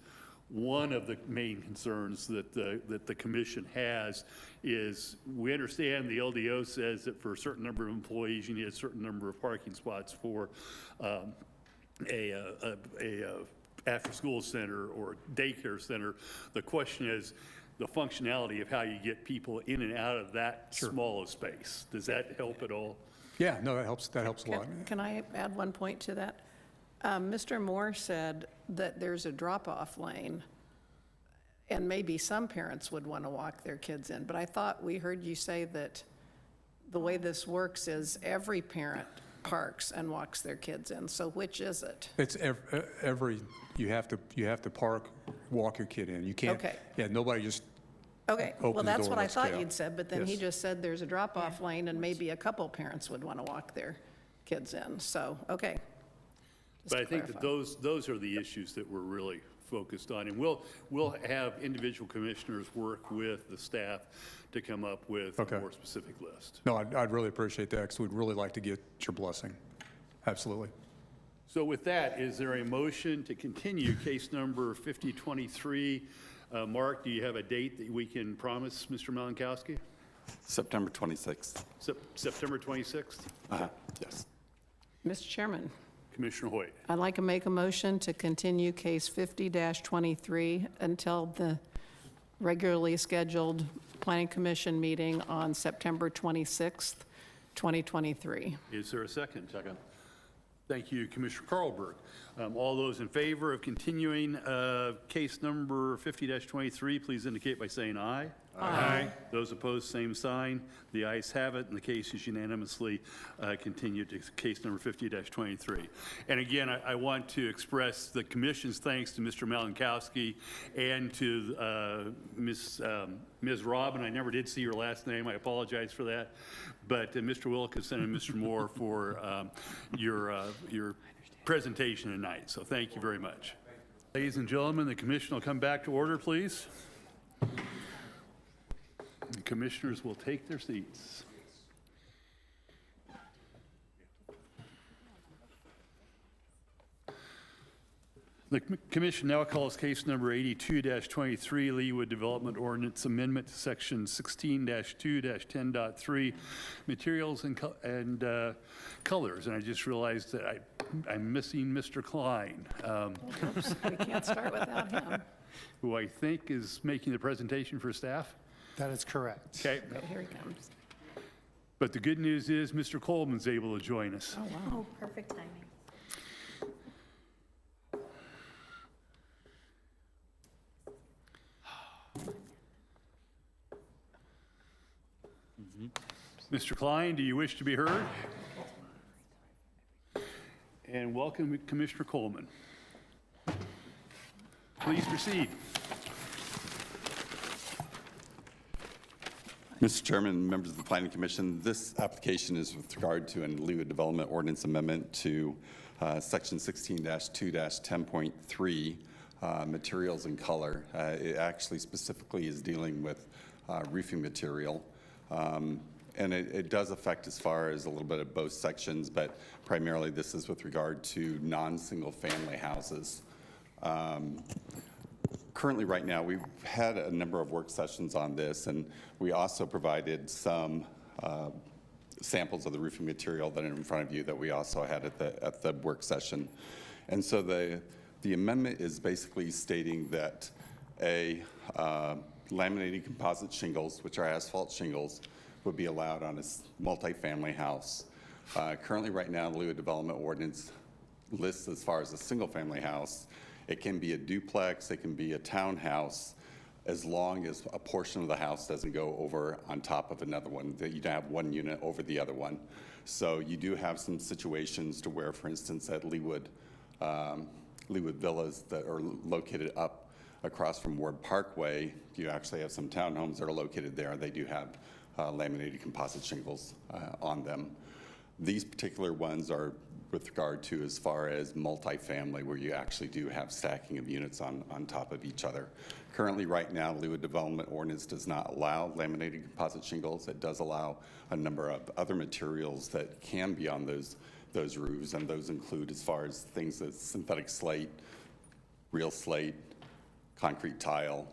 one of the main concerns that the commission has. Is we understand the LDO says that for a certain number of employees, you need a certain number of parking spots for a after-school center or daycare center. The question is the functionality of how you get people in and out of that small of space. Does that help at all? Yeah, no, that helps a lot. Can I add one point to that? Mr. Moore said that there's a drop-off lane, and maybe some parents would want to walk their kids in, but I thought we heard you say that the way this works is every parent parks and walks their kids in. So which is it? It's you have to park, walk your kid in. You can't. Okay. Yeah, nobody just. Okay, Open well, the that's door, what I let's thought get out. you'd said, but then he Yes. just said there's a drop-off lane and maybe a couple parents would want to walk their kids in. So, okay. Just But to I think that clarify. those are the issues that we're really focused on. And we'll have individual commissioners work with the staff to come up with a more specific list. No, I'd really appreciate that because we'd really like to get your blessing. Absolutely. So with that, is there a motion to continue case number 5023? Mark, do you have a date that we can promise, Mr. Malinkowski? September 26th. September 26th? Yes. Mr. Chairman, Commissioner Hoyt. I'd like to make a motion to continue case 50-23 until the regularly scheduled Planning Commission meeting on September 26th, 2023. Is there a second? Second. Thank you, Commissioner Carlberg. All those in favor of continuing case number 50-23, please indicate by saying aye. Aye. Those opposed, same sign. The ayes have it, and the case is unanimously continued to case number 50-23. And again, I want to express the Commission's thanks to Mr. Malinkowski and to Ms. Robin. I never did see your last name. I apologize for that. But Mr. Wilkinson and Mr. Moore for your presentation tonight. So thank you very much. Ladies and gentlemen, the Commission will come back to order, please. The commissioners will take their seats. The Commission now calls case number 82-23, LEAWOOD Development Ordinance Amendment to Section 16-2-10.3, Materials and Colors. And I just realized that I'm missing Mr. Klein. Oops, we can't start without him. Who I think is making the presentation for staff. That is correct. Okay. Okay, here he comes. But the good news is Mr. Coleman's able to join us. Oh, wow. Oh, perfect timing. Mr. Klein, do you wish to be heard? And welcome, Commissioner Coleman. Please proceed. Mr. Chairman, members of the Planning Commission, this application is with regard to an LEAWOOD Development Ordinance Amendment to Section 16-2-10.3, Materials and Color. It actually specifically is dealing with roofing material. And it does affect as far as a little bit of both sections, but primarily this is with regard to non-single family houses. Currently, right now, we've had a number of work sessions on this, and we also provided some samples of the roofing material that are in front of you that we also had at the work session. And so the amendment is basically stating that laminated composite shingles, which are asphalt shingles, would be allowed on a multifamily house. Currently, right now, the LEAWOOD Development Ordinance lists as far as a single-family house. It can be a duplex, it can be a townhouse, as long as a portion of the house doesn't go over on top of another one, that you have one unit over the other one. So you do have some situations to where, for instance, at LEAWOOD Villas that are located up across from Ward Parkway, you actually have some townhomes that are located there. They do have laminated composite shingles on them. These particular ones are with regard to as far as multifamily, where you actually do have stacking of units on top of each other. Currently, right now, LEAWOOD Development Ordinance does not allow laminated composite shingles. It does allow a number of other materials that can be on those roofs, and those include as far as things as synthetic slate, real slate, concrete tile,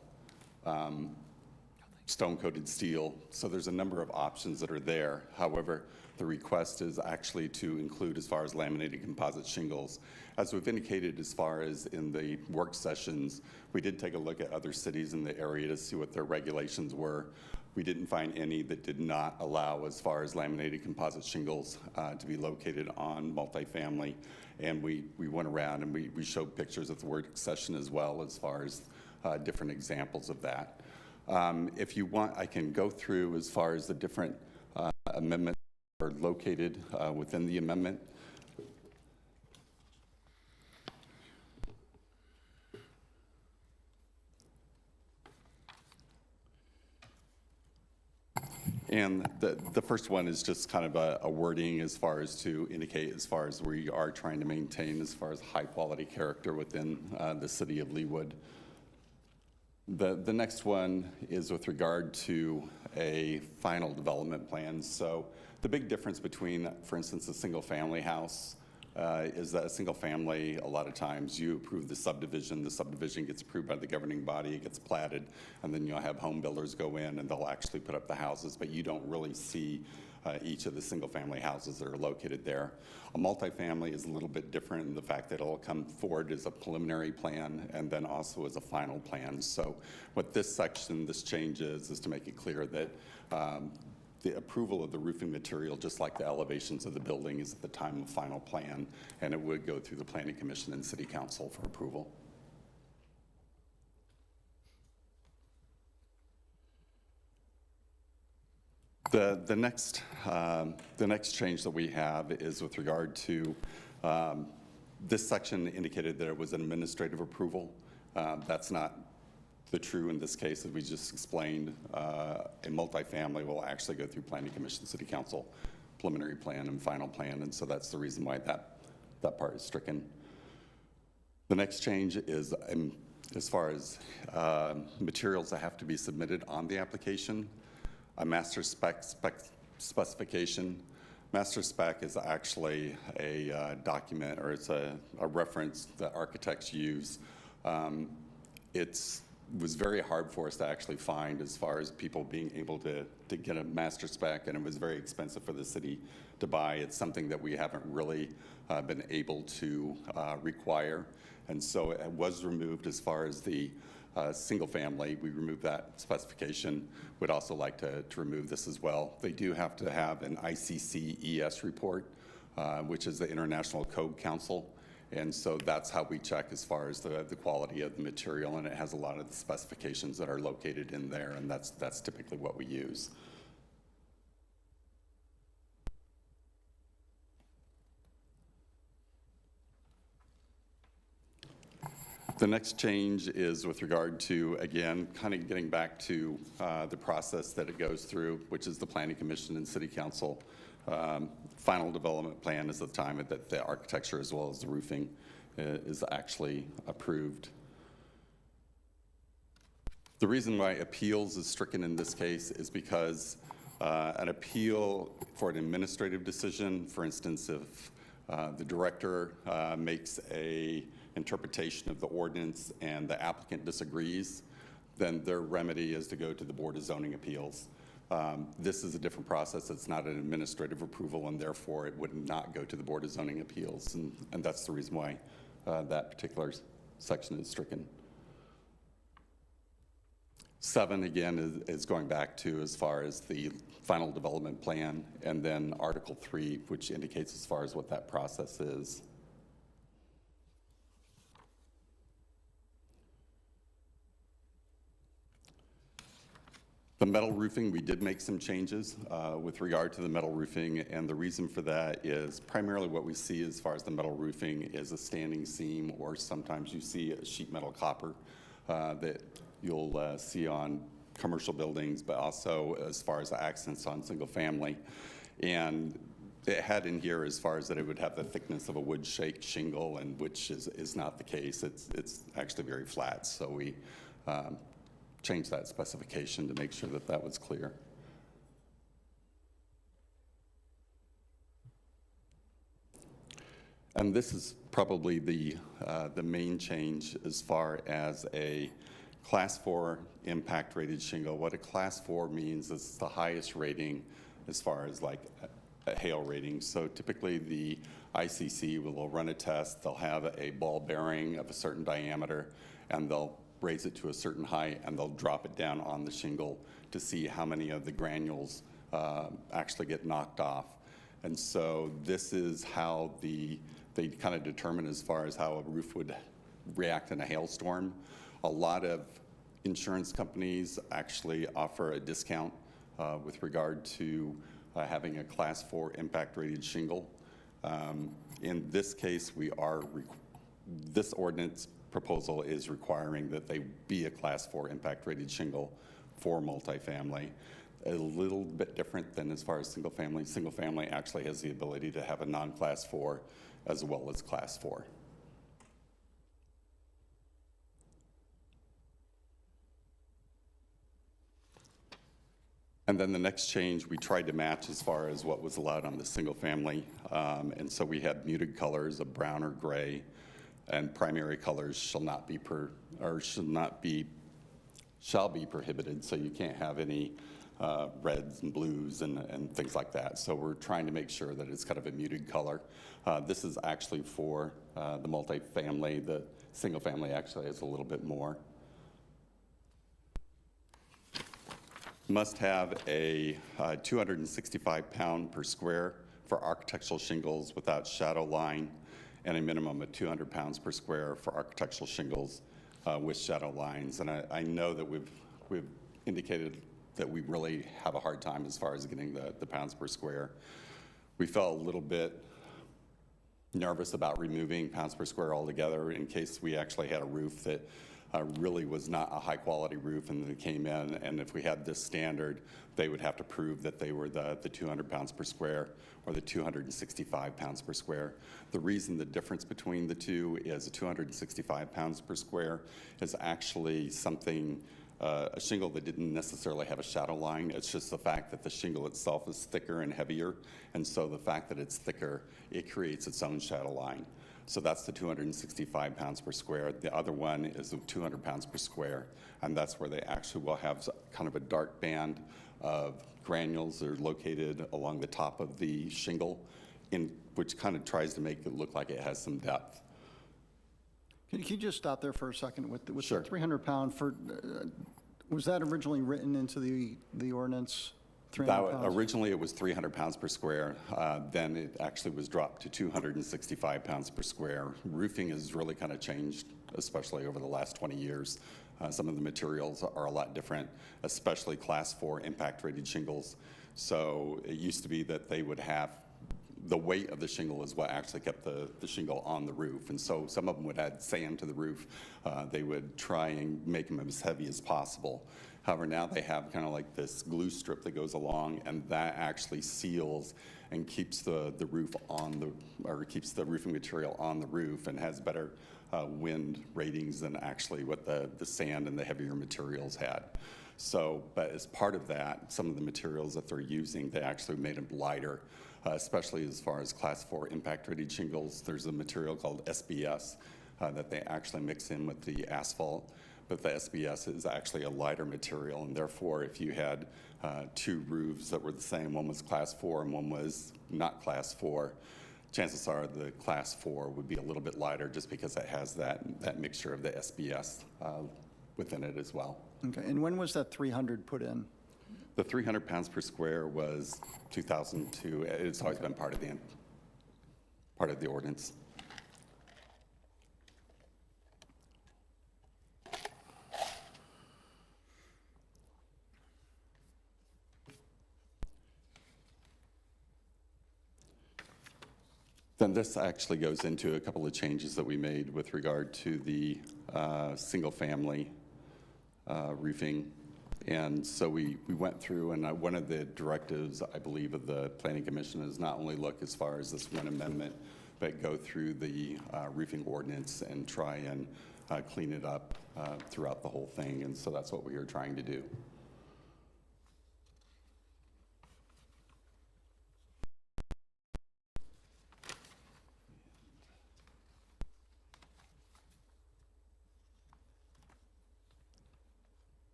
stone-coated steel. So there's a number of options that are there. However, the request is actually to include as far as laminated composite shingles. As we've indicated as far as in the work sessions, we did take a look at other cities in the area to see what their regulations were. We didn't find any that did not allow as far as laminated composite shingles to be located on multifamily. And we went around and we showed pictures of the work session as well as far as different examples of that. If you want, I can go through as far as the different amendments that are located within the amendment. And the first one is just kind of a wording as far as to indicate as far as we are trying to maintain as far as high quality character within the city of LEAWOOD. The next one is with regard to a final development plan. So the big difference between, for instance, a single family house is that a single family, a lot of times you approve the subdivision gets approved by the governing body, it gets platted, and then you'll have home builders go in and they'll actually put up the houses, but you don't really see each of the single family houses that are located there. A multifamily is a little bit different in the fact that it'll come forward as a preliminary plan and then also as a final plan. So what this section, this change is to make it clear that the approval of the roofing material, just like the elevations of the building, is at the time of final plan, and it would go through the Planning Commission and City Council for approval. The next change that we have is with regard to this section indicated that it was an administrative approval. That's not the true in this case, as we just explained. A multifamily will actually go through Planning Commission, City Council, preliminary plan and final plan, and so that's the reason why that part is stricken. The next change is as far as materials that have to be submitted on the application. A master specification. Master spec is actually a document, or it's a reference that architects use. It was very hard for us to actually find as far as people being able to get a master spec, and it was very expensive for the city to buy. It's something that we haven't really been able to require, and so it was removed as far as the single family. We removed that specification. Would also like to remove this as well. They do have to have an ICC-ES report, which is the International Code Council. And so that's how we check as far as the quality of the material, and it has a lot of the specifications that are located in there, and that's typically what we use. The next change is with regard to, again, kind of getting back to the process that it goes through, which is the Planning Commission and City Council. Final development plan is the time that the architecture as well as the roofing is actually approved. The reason why appeals is stricken in this case is because an appeal for an administrative decision, for instance, if the director makes a interpretation of the ordinance and the applicant disagrees, then their remedy is to go to the Board of Zoning Appeals. This is a different process. It's not an administrative approval, and therefore it would not go to the Board of Zoning Appeals, and that's the reason why that particular section is stricken. 7, again, is going back to as far as the final development plan, and then Article 3, which indicates as far as what that process is. The metal roofing, we did make some changes with regard to the metal roofing, and the reason for that is primarily what we see as far as the metal roofing is a standing seam, or sometimes you see a sheet metal copper that you'll see on commercial buildings, but also as far as the accents on single family. And it had in here as far as that it would have the thickness of a wood shake shingle, and which is not the case. It's actually very flat, so we changed that specification to make sure that that was clear. And this is probably the main change as far as a Class 4 impact rated shingle. What a Class 4 means is it's the highest rating as far as like a hail rating. So typically the ICC will run a test, they'll have a ball bearing of a certain diameter, and they'll raise it to a certain height, and they'll drop it down on the shingle to see how many of the granules actually get knocked off. And so this is how they kind of determine as far as how a roof would react in a hailstorm. A lot of insurance companies actually offer a discount with regard to having a Class 4 impact rated shingle. In this case, this ordinance proposal is requiring that they be a Class 4 impact rated shingle for multifamily. A little bit different than as far as single family. Single family actually has the ability to have a non-Class 4 as well as Class 4. And then the next change we tried to match as far as what was allowed on the single family. And so we had muted colors of brown or gray, and primary colors shall be prohibited, so you can't have any reds and blues and things like that. So we're trying to make sure that it's kind of a muted color. This is actually for the multifamily. The single family actually has a little bit more. Must have a 265 pound per square for architectural shingles without shadow line, and a minimum of 200 pounds per square for architectural shingles with shadow lines. And I know that we've indicated that we really have a hard time as far as getting the pounds per square. We felt a little bit nervous about removing pounds per square altogether in case we actually had a roof that really was not a high quality roof, and it came in, and if we had this standard, they would have to prove that they were the 200 pounds per square or the 265 pounds per square. The reason the difference between the two is 265 pounds per square is actually something, a shingle that didn't necessarily have a shadow line. It's just the fact that the shingle itself is thicker and heavier, and so the fact that it's thicker, it creates its own shadow line. So that's the 265 pounds per square. The other one is the 200 pounds per square, and that's where they actually will have kind of a dark band of granules that are located along the top of the shingle, which kind of tries to make it look like it has some depth. Can you just stop there for a second with Sure. the 300 pound was that originally written into the ordinance? 300 pounds? Originally, it was 300 pounds per square. Then it actually was dropped to 265 pounds per square. Roofing has really kind of changed, especially over the last 20 years. Some of the materials are a lot different, especially Class 4 impact rated shingles. So it used to be that they would have the weight of the shingle is what actually kept the shingle on the roof. And so some of them would add sand to the roof. They would try and make them as heavy as possible. However, now they have kind of like this glue strip that goes along, and that actually seals and keeps the roof keeps the roofing material on the roof, and has better wind ratings than actually what the sand and the heavier materials had. So, but as part of that, some of the materials that they're using, they actually made them lighter, especially as far as Class 4 impact rated shingles. There's a material called SBS that they actually mix in with the asphalt. But the SBS is actually a lighter material, and therefore if you had two roofs that were the same, one was Class 4 and one was not Class 4, chances are the Class 4 would be a little bit lighter just because it has that mixture of the SBS within it as well. Okay, and when was that 300 put in? The 300 pounds per square was 2002. It's always been part of the ordinance. Then this actually goes into a couple of changes that we made with regard to the single-family roofing. And so we went through, and one of the directives, I believe, of the Planning Commission is not only look as far as this one amendment, but go through the roofing ordinance and try and clean it up throughout the whole thing. And so that's what we are trying to do.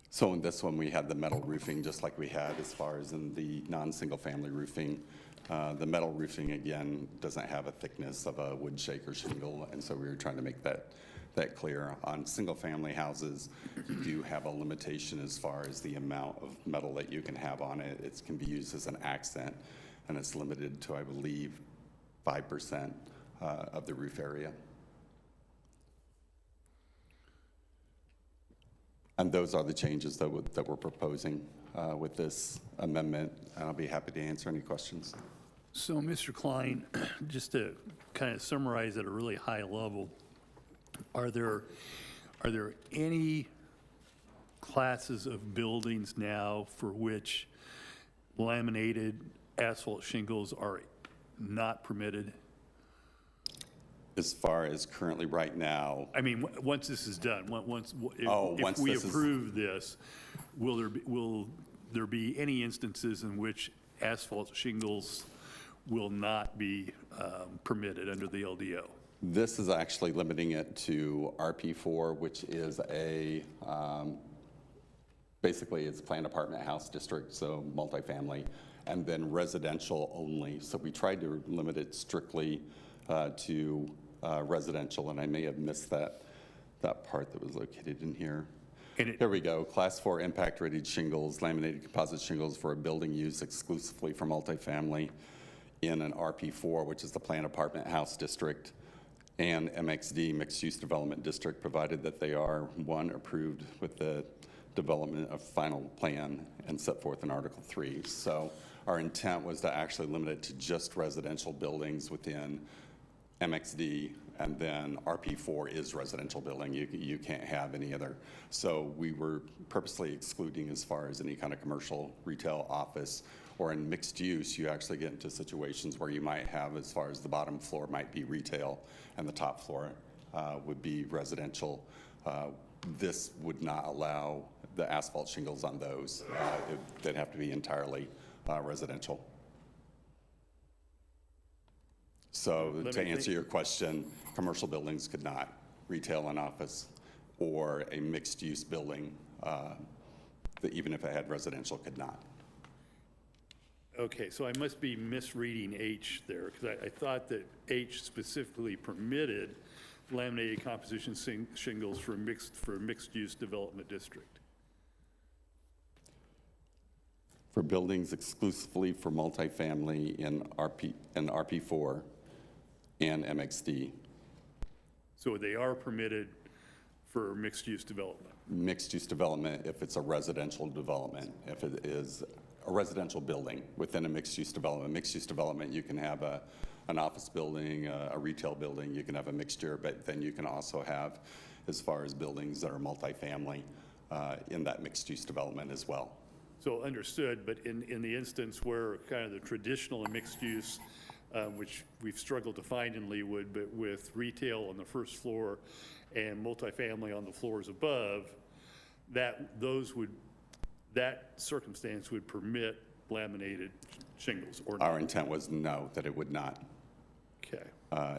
So in this one, we had the metal roofing, just like we had as far as in the non-single family roofing. The metal roofing, again, doesn't have a thickness of a wood shake or shingle, and so we were trying to make that clear. On single family houses, you do have a limitation as far as the amount of metal that you can have on it. It can be used as an accent, and it's limited to, I believe, 5% of the roof area. And those are the changes that we're proposing with this amendment. I'll be happy to answer any questions. So, Mr. Klein, just to kind of summarize at a really high level, are there any classes of buildings now for which laminated asphalt shingles are not permitted? As far as currently right now, I mean, once this is done, once once we this is- approve this, will there be any instances in which asphalt shingles will not be permitted under the LDO? this is actually limiting it to RP4, which is a, basically it's planned apartment house district, so multifamily, and then residential only. So we tried to limit it strictly to residential, and I may have missed that part that was located in here. Here we go. Class 4 impact rated shingles, laminated composite shingles for a building used exclusively for multifamily in an RP4, which is the planned apartment house district, and MXD, mixed use development district, provided that they are, one, approved with the development of final plan and set forth in Article 3. So our intent was to actually limit it to just residential buildings within MXD, and then RP4 is residential building. You can't have any other. So we were purposely excluding as far as any kind of commercial, retail, office, or in mixed use, you actually get into situations where you might have, as far as the bottom floor might be retail and the top floor would be residential. This would not allow the asphalt shingles on those. They'd have to be entirely residential. So to answer your question, commercial buildings could not, retail and office, or a mixed-use building, that even if it had residential, could not. Okay, so I must be misreading H there, because I thought that H specifically permitted laminated composition shingles for mixed-use development district. For buildings exclusively for multifamily in RP4 and MXD. So they are permitted for mixed-use development? Mixed-use development if it's a residential development, if it is a residential building within a mixed-use development. Mixed-use development, you can have an office building, a retail building, you can have a mixture, but then you can also have, as far as buildings that are multifamily in that mixed-use development as well. So understood, but in the instance where kind of the traditional and mixed use, which we've struggled to find in LEAWOOD, but with retail on the first floor and multifamily on the floors above, that circumstance would permit laminated shingles or not? Our intent was no, that it would not. Okay.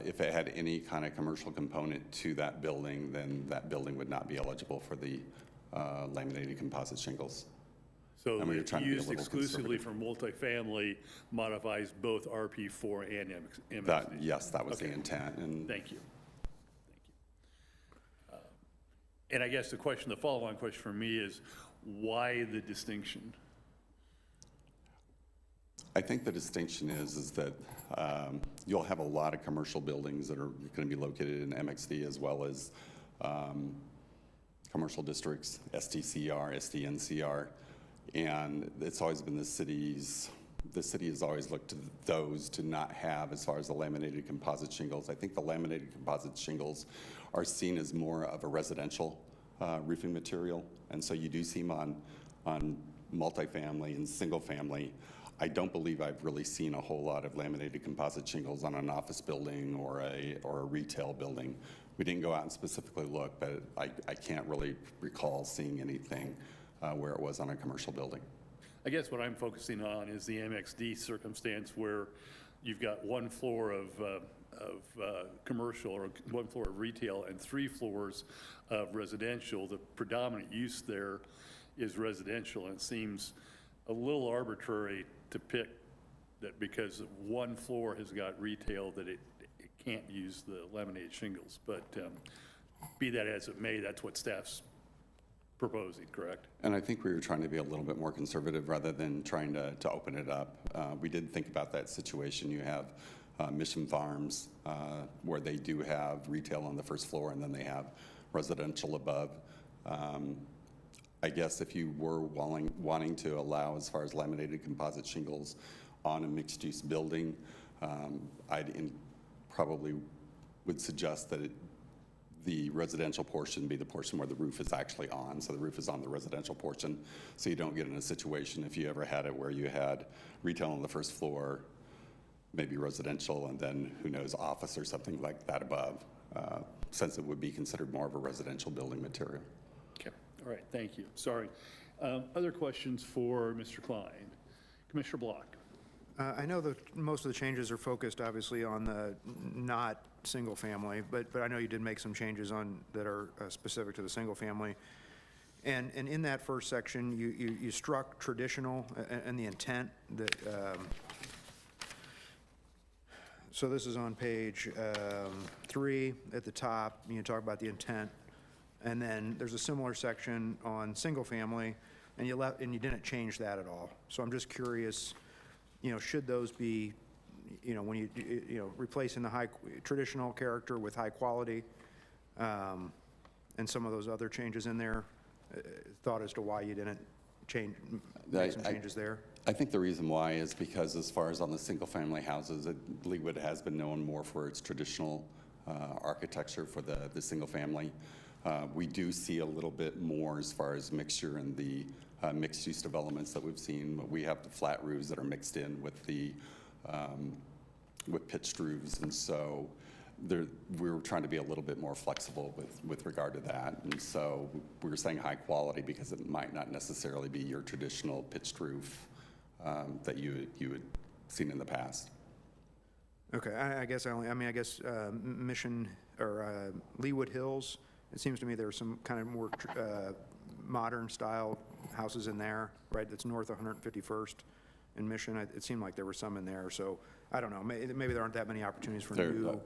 If it had any kind of commercial component to that building, then that building would not be eligible for the laminated composite shingles. So and we were trying to be a used little exclusively for multifamily modifies both RP4 and MXD? Yes, that was the intent. And Thank you. And I guess the follow-on question for me is, why the distinction? I think the distinction is that you'll have a lot of commercial buildings that are going to be located in MXD as well as commercial districts, STCR, SDNCR, and it's always been the city has always looked to those to not have as far as the laminated composite shingles. I think the laminated composite shingles are seen as more of a residential roofing material, and so you do see them on multifamily and single family. I don't believe I've really seen a whole lot of laminated composite shingles on an office building or a retail building. We didn't go out and specifically look, but I can't really recall seeing anything where it was on a commercial building. I guess what I'm focusing on is the MXD circumstance where you've got one floor of commercial or one floor of retail and 3 floors of residential. The predominant use there is residential, and it seems a little arbitrary to pick that because one floor has got retail that it can't use the laminated shingles. But be that as it may, that's what staff's proposing, correct? And I think we were trying to be a little bit more conservative rather than trying to open it up. We did think about that situation. You have Mission Farms where they do have retail on the first floor and then they have residential above. I guess if you were wanting to allow as far as laminated composite shingles on a mixed-use building, I'd probably would suggest that the residential portion be the portion where the roof is actually on. So the roof is on the residential portion, so you don't get in a situation if you ever had it where you had retail on the first floor, maybe residential, and then who knows, office or something like that above, since it would be considered more of a residential building material. Okay, all right, thank you. Sorry. Other questions for Mr. Klein? Commissioner Block. I know that most of the changes are focused, obviously, on the not single family, but I know you did make some changes that are specific to the single family. And in that first section, you struck traditional and the intent that, so this is on page 3 at the top, you talk about the intent. And then there's a similar section on single family, and you didn't change that at all. So I'm just curious, should those be, when replacing the traditional character with high quality, and some of those other changes in there, thought as to why you didn't make some changes there? I think the reason why is because as far as on the single-family houses, LEAWOOD has been known more for its traditional architecture for the single-family. We do see a little bit more as far as mixture in the mixed-use developments that we've seen. We have the flat roofs that are mixed in with the with pitched roofs, and so we were trying to be a little bit more flexible with regard to that. And so we were saying high quality because it might not necessarily be your traditional pitched roof that you had seen in the past. Okay, I guess Mission or LEAWOOD Hills, it seems to me there are some kind of more modern style houses in there, right? That's north of 151st and Mission. It seemed like there were some in there, so I don't know. Maybe there aren't that many opportunities for new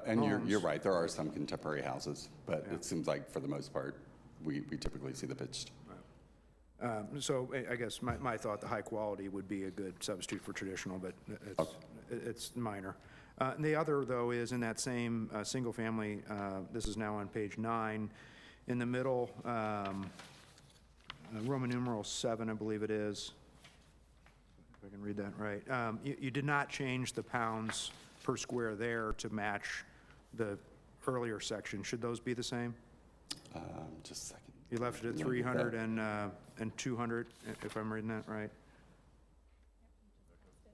and homes. You're right. There are some contemporary houses, but it seems like for the most part, we typically see the pitched. So I guess my thought, the high quality would be a good substitute for traditional, but it's minor. The other, though, is in that same single family, this is now on page 9, in the middle, Roman numeral 7, I believe it is, if I can read that right. You did not change the pounds per square there to match the earlier section. Should those be the same? Just a second. You left it at 300 and 200, if I'm reading that right?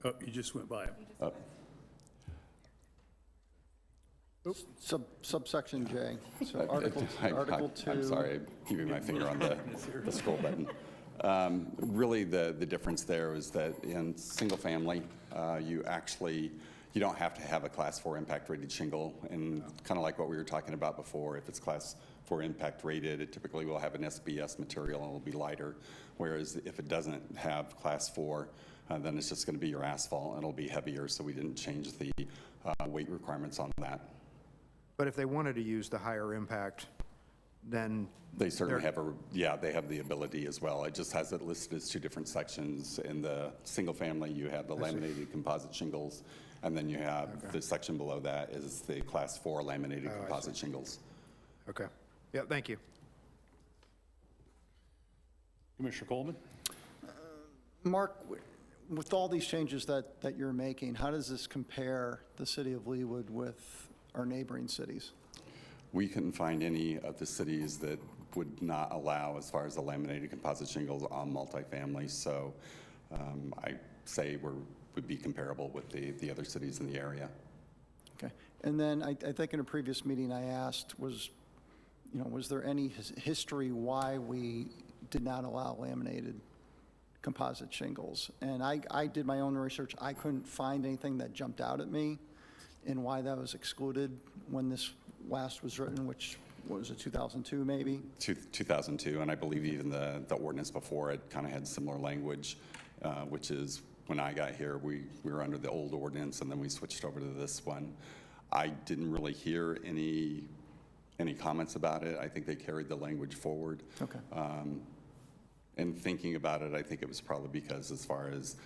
Oh, you just went by it. Subsection J. So Article 2. I'm sorry, I'm keeping my finger on the scroll button. Really, the difference there is that in single family, you don't have to have a Class 4 impact rated shingle, and kind of like what we were talking about before, if it's Class 4 impact rated, it typically will have an SBS material and it'll be lighter, whereas if it doesn't have Class 4, then it's just going to be your asphalt and it'll be heavier, so we didn't change the weight requirements on that. But if they wanted to use the higher impact then They certainly They're- have they have the ability as well. It just has it listed as two different sections. In the single family, you have the laminated composite shingles, and then you have the section below that is the Class 4 laminated composite shingles. Okay. Yeah, thank you. Commissioner Coleman? Mark, with all these changes that you're making, how does this compare the city of Leawood with our neighboring cities? We couldn't find any of the cities that would not allow as far as the laminated composite shingles on multifamily. So I say would be comparable with the other cities in the area. Okay. And then I think in a previous meeting I asked was there any history why we did not allow laminated composite shingles? And I did my own research. I couldn't find anything that jumped out at me and why that was excluded when this last was written, which was it, 2002 maybe? 2002, and I believe even the ordinance before it kind of had similar language, which is when I got here, we were under the old ordinance, and then we switched over to this one. I didn't really hear any comments about it. I think they carried the language forward. Okay. And thinking about it, I think it was probably because as far as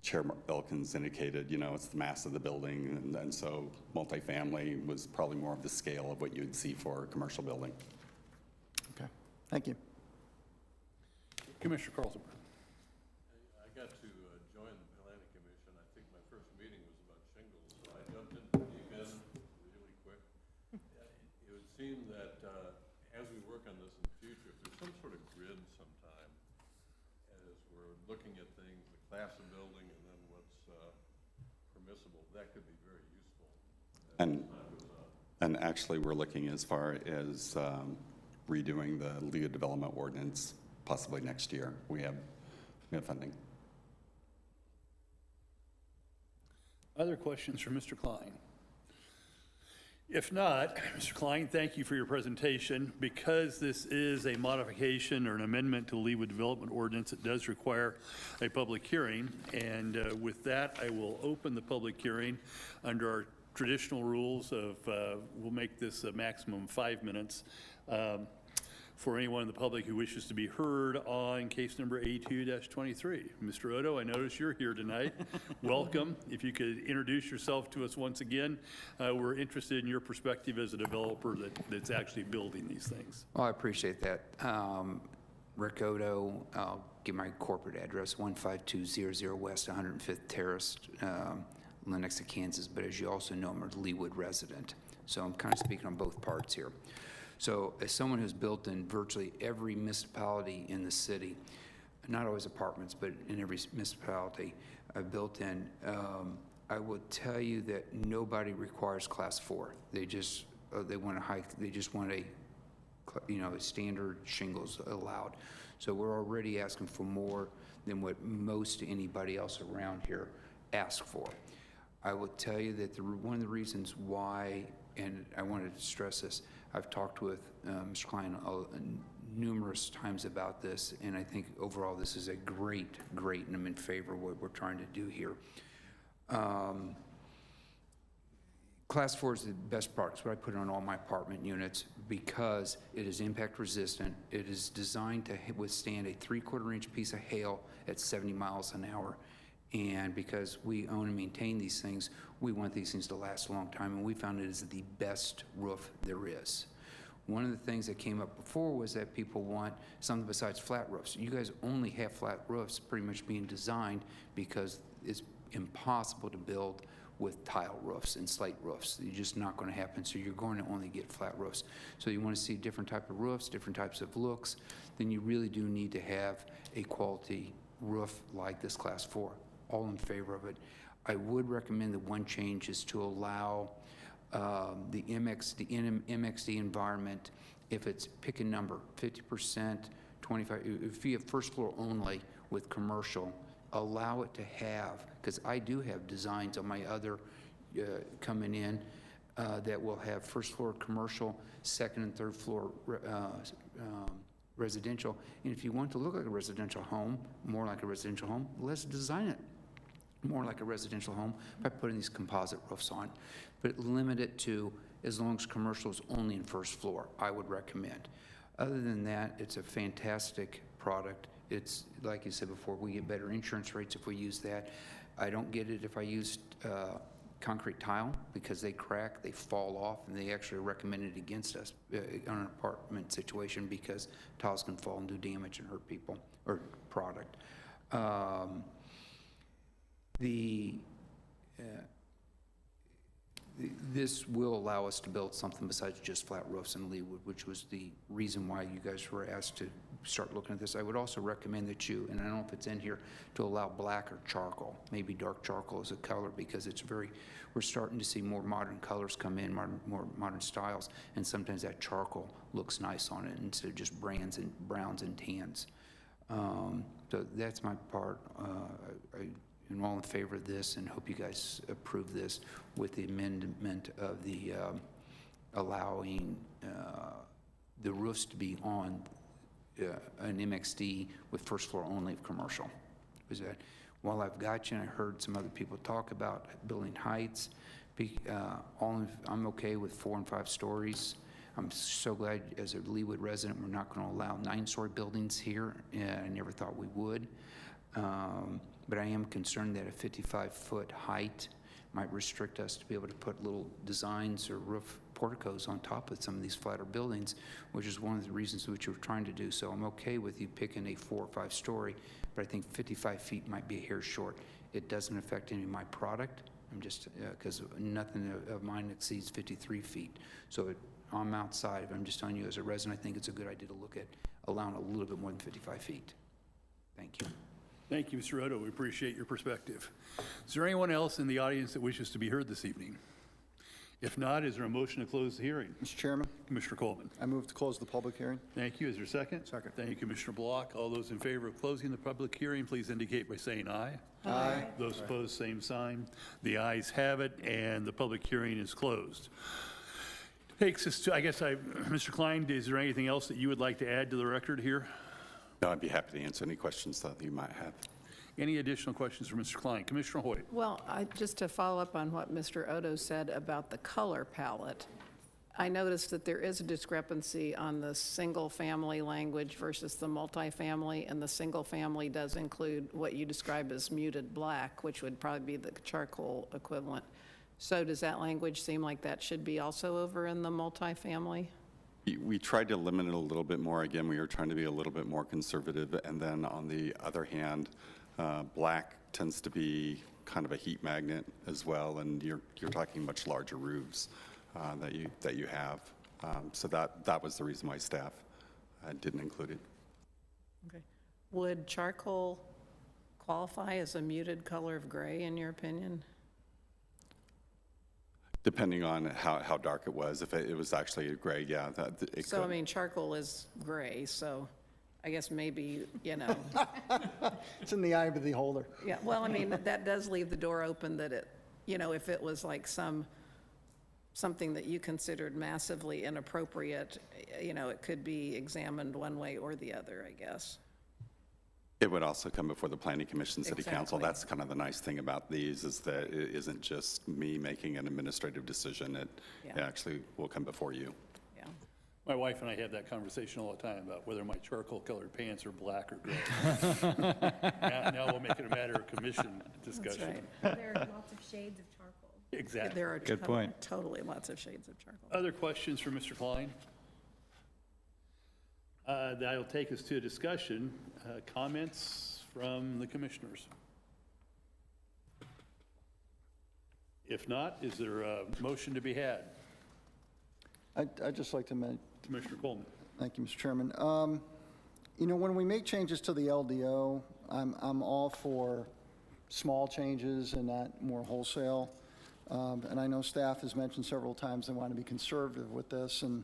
Chair Elkins indicated, it's the mass of the building, and so multifamily was probably more of the scale of what you would see for a commercial building. Okay. Thank you. Commissioner Carlson? I got to join the Planning Commission. I think my first meeting was about shingles, so I jumped in deep in really quick. It would seem that as we work on this in the future, if there's some sort of grid sometime, as we're looking at things, the class of building and then what's permissible, that could be very useful. And actually, we're looking as far as redoing the LEAWOOD development ordinance possibly next year. We have funding. Other questions for Mr. Klein? If not, Mr. Klein, thank you for your presentation. Because this is a modification or an amendment to the LEAWOOD Development Ordinance, it does require a public hearing. And with that, I will open the public hearing under our traditional rules of, we'll make this a maximum 5 minutes. For anyone in the public who wishes to be heard on case number A2-23. Mr. Odo, I notice you're here tonight. Welcome. If you could introduce yourself to us once again. We're interested in your perspective as a developer that's actually building these things. Well, I appreciate that. Rick Odo, I'll give my corporate address, 15200 West 105th Terrace, Lenexa, Kansas. But as you also know, I'm a Leawood resident. So I'm kind of speaking on both parts here. So as someone who's built in virtually every municipality in the city, not always apartments, but in every municipality I've built in, I will tell you that nobody requires class 4. They just want a standard shingles allowed. So we're already asking for more than what most anybody else around here ask for. I will tell you that one of the reasons why, and I wanted to stress this, I've talked with Mr. Klein numerous times about this, and I think overall this is a great, and I'm in favor of what we're trying to do here. Class 4 is the best product. It's what I put on all my apartment units because it is impact resistant. It is designed to withstand a 3/4 inch piece of hail at 70 miles an hour. And because we own and maintain these things, we want these things to last a long time, and we found it is the best roof there is. One of the things that came up before was that people want something besides flat roofs. You guys only have flat roofs pretty much being designed because it's impossible to build with tile roofs and slate roofs. It's just not going to happen, so you're going to only get flat roofs. So you want to see different type of roofs, different types of looks, then you really do need to have a quality roof like this Class 4. All in favor of it. I would recommend that one change is to allow the MXD environment, if it's pick a number, 50%, 25%, if you have first floor only with commercial, allow it to have, because I do have designs on my other coming in that will have first floor commercial, second and third floor residential. And if you want to look like a residential home, more like a residential home, let's design it more like a residential home by putting these composite roofs on, but limit it to as long as commercial is only in first floor, I would recommend. Other than that, it's a fantastic product. It's, like you said before, we get better insurance rates if we use that. I don't get it if I use concrete tile because they crack, they fall off, and they actually recommend it against us on an apartment situation because tiles can fall and do damage and hurt people or product. This will allow us to build something besides just flat roofs in LEAWOOD, which was the reason why you guys were asked to start looking at this. I would also recommend that you, and I don't know if it's in here, to allow black or charcoal, maybe dark charcoal as a color, because it's we're starting to see more modern colors come in, more modern styles, and sometimes that charcoal looks nice on it instead of just browns and tans. So that's my part. I'm all in favor of this and hope you guys approve this with the amendment of the allowing the roofs to be on an MXD with first floor only of commercial. Was that while I've got you, and I heard some other people talk about building heights, I'm okay with 4 and 5 stories. I'm so glad as a LEAWOOD resident we're not going to allow 9-story buildings here. I never thought we would. But I am concerned that a 55-foot height might restrict us to be able to put little designs or roof porticos on top of some of these flatter buildings, which is one of the reasons which we're trying to do. So I'm okay with you picking a 4 or 5 story, but I think 55 feet might be a hair short. It doesn't affect any of my product. I'm just, because nothing of mine exceeds 53 feet. So I'm outside. I'm just telling you as a resident, I think it's a good idea to look at allowing a little bit more than 55 feet. Thank you. Thank you, Mr. Otto. We appreciate your perspective. Is there anyone else in the audience that wishes to be heard this evening? If not, is there a motion to close the hearing? Mr. Chairman, Commissioner Coleman. I move to close the public hearing. Thank you. Is there a second? Second. Thank you, Commissioner Block. All those in favor of closing the public hearing, please indicate by saying aye. Aye. Those opposed, same sign. The ayes have it, and the public hearing is closed. Takes us to, Mr. Klein, is there anything else that you would like to add to the record here? No, I'd be happy to answer any questions that you might have. Any additional questions for Mr. Klein? Commissioner Hoyt. Well, just to follow up on what Mr. Otto said about the color palette, I noticed that there is a discrepancy on the single-family language versus the multifamily, and the single-family does include what you describe as muted black, which would probably be the charcoal equivalent. So does that language seem like that should be also over in the multifamily? We tried to limit it a little bit more. Again, we were trying to be a little bit more conservative. And then on the other hand, black tends to be kind of a heat magnet as well. And you're talking much larger roofs that you have. So that was the reason why staff didn't include it. Okay. Would charcoal qualify as a muted color of gray, in your opinion? Depending on how dark it was. If it was actually a gray, yeah. It So, could. I mean, charcoal is gray, so I guess maybe, It's in the eye of the beholder. yeah, well, I mean, that does leave the door open that it, if it was like something that you considered massively inappropriate, it could be examined one way or the other, I guess. It would also come before the Planning Commission, City Council. Exactly. That's kind of the nice thing about these is that it isn't just me making an administrative decision. It actually will come before you. Yeah. My wife and I have that conversation all the time about whether my charcoal-colored pants are black or gray. now we'll make it a matter of commission discussion. That's right. There are lots of shades of charcoal. Exactly. There are totally lots of shades of charcoal. Other questions for Mr. Klein? That'll take us to a discussion. Comments from the commissioners? If not, is there a motion to be had? I'd just like to mention. Commissioner Coleman. Thank you, Mr. Chairman. When we make changes to the LDO, I'm all for small changes and not more wholesale. And I know staff has mentioned several times they want to be conservative with this and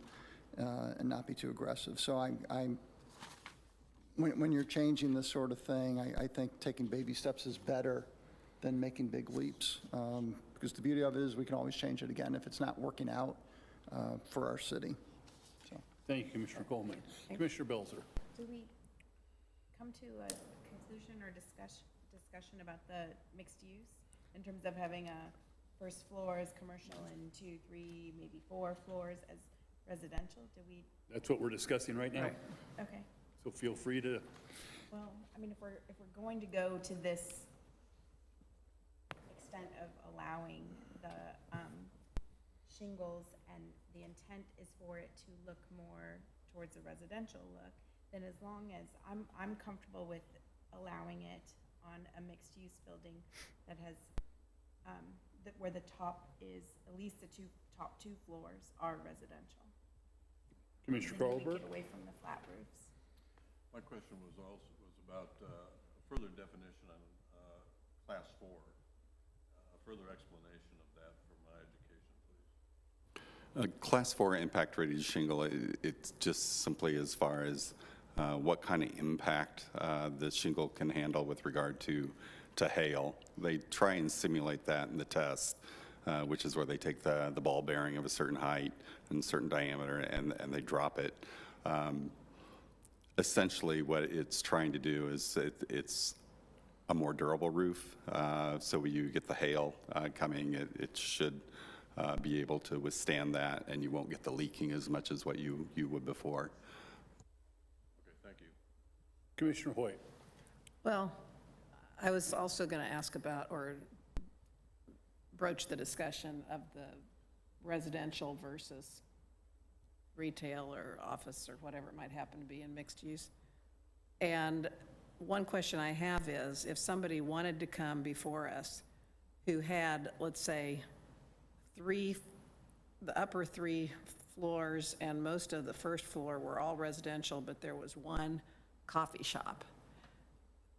not be too aggressive. So when you're changing this sort of thing, I think taking baby steps is better than making big leaps. Because the beauty of it is we can always change it again if it's not working out for our city. So. Thank you, Commissioner Coleman. Commissioner Belzer. Do we come to a conclusion or discussion about the mixed use in terms of having a first floor is commercial and 2, 3, maybe 4 floors as residential? Do we, That's what we're discussing right now. okay. So feel free to, Well, I mean, if we're going to go to this extent of allowing the shingles and the intent is for it to look more towards a residential look, then as long as, I'm comfortable with allowing it on a mixed-use building that has, where the top is, at least the top two floors are residential. Commissioner And then we Carlberg? get away from the flat roofs. My question was about further definition on class 4. Further explanation of that for my education, please. Class 4 impact rated shingle, it's just simply as far as what kind of impact the shingle can handle with regard to hail. They try and simulate that in the test, which is where they take the ball bearing of a certain height and certain diameter and they drop it. Essentially, what it's trying to do is it's a more durable roof. So when you get the hail coming, it should be able to withstand that, and you won't get the leaking as much as what you would before. Okay, thank you. Commissioner Hoyt? Well, I was also going to ask about, or broach the discussion of the residential versus retail or office or whatever it might happen to be in mixed use. And one question I have is, if somebody wanted to come before us who had, let's say, the upper 3 floors and most of the first floor were all residential, but there was one coffee shop,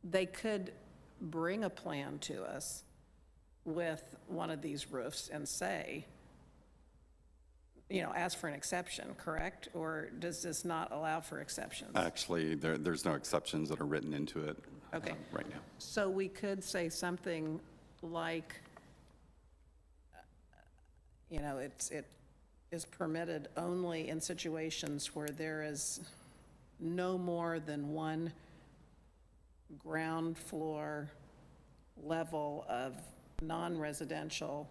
they could bring a plan to us with one of these roofs and say, ask for an exception, correct? Or does this not allow for exceptions? Actually, there's no exceptions that are written into it right now. So we could say something like, it is permitted only in situations where there is no more than one ground floor level of non-residential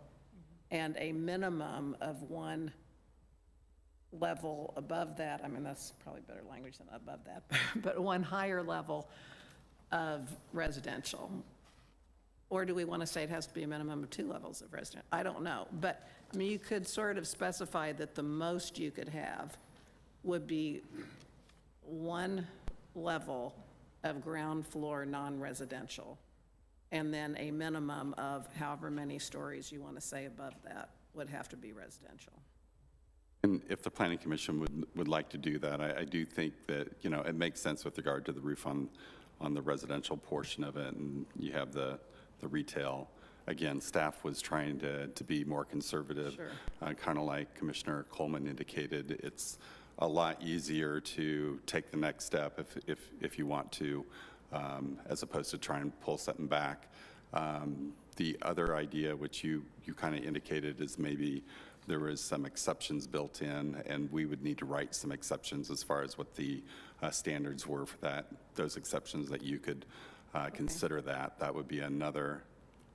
and a minimum of one level above that. I mean, that's probably better language than above that, but one higher level of residential. Or do we want to say it has to be a minimum of 2 levels of residential? I don't know. But I mean, you could sort of specify that the most you could have would be one level of ground floor non-residential, and then a minimum of however many stories you want to say above that would have to be residential. And if the Planning Commission would like to do that, I do think that, it makes sense with regard to the roof on the residential portion of it, and you have the retail. Again, staff was trying to be more conservative. Sure. Kind of like Commissioner Coleman indicated, it's a lot easier to take the next step if you want to, as opposed to try and pull something back. The other idea, which you kind of indicated, is maybe there was some exceptions built in, and we would need to write some exceptions as far as what the standards were for those exceptions, that you could consider that. That would be another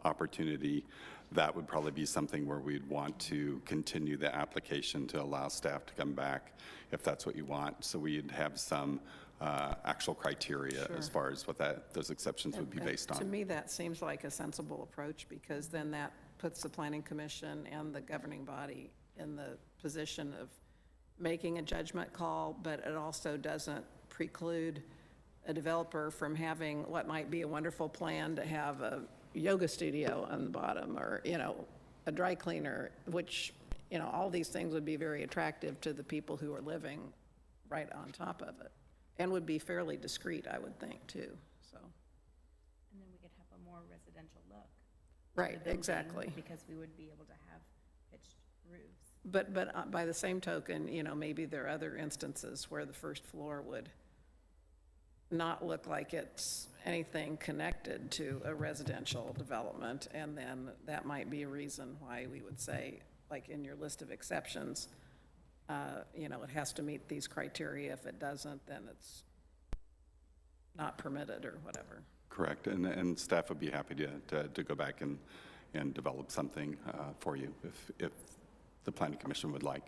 opportunity. That would probably be something where we'd want to continue the application to allow staff to come back if that's what you want. So we'd have some actual criteria as far as what those exceptions would be based on. To me, that seems like a sensible approach, because then that puts the Planning Commission and the governing body in the position of making a judgment call, but it also doesn't preclude a developer from having what might be a wonderful plan to have a yoga studio on the bottom, or, a dry cleaner, which, all these things would be very attractive to the people who are living right on top of it, and would be fairly discreet, I would think, too, so. And then we could have a more residential look. to Right, the building, exactly. Because we would be able to have pitched roofs. But by the same token, maybe there are other instances where the first floor would not look like it's anything connected to a residential development, and then that might be a reason why we would say, like in your list of exceptions, it has to meet these criteria. If it doesn't, then it's not permitted or whatever. Correct, and staff would be happy to go back and and develop something for you if the Planning Commission would like.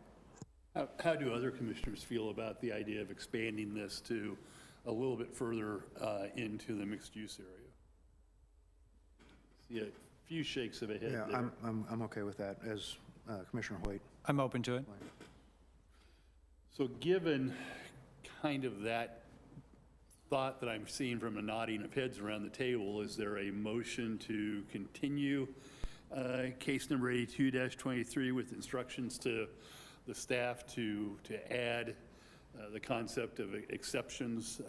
How do other commissioners feel about the idea of expanding this to a little bit further into the mixed-use area? See a few shakes of a head Yeah, there. I'm okay with that, as Commissioner Hoyt. I'm open to it. So given kind of that thought that I'm seeing from a nodding of heads around the table, is there a motion to continue case number 82-23 with instructions to the staff to add the concept of exceptions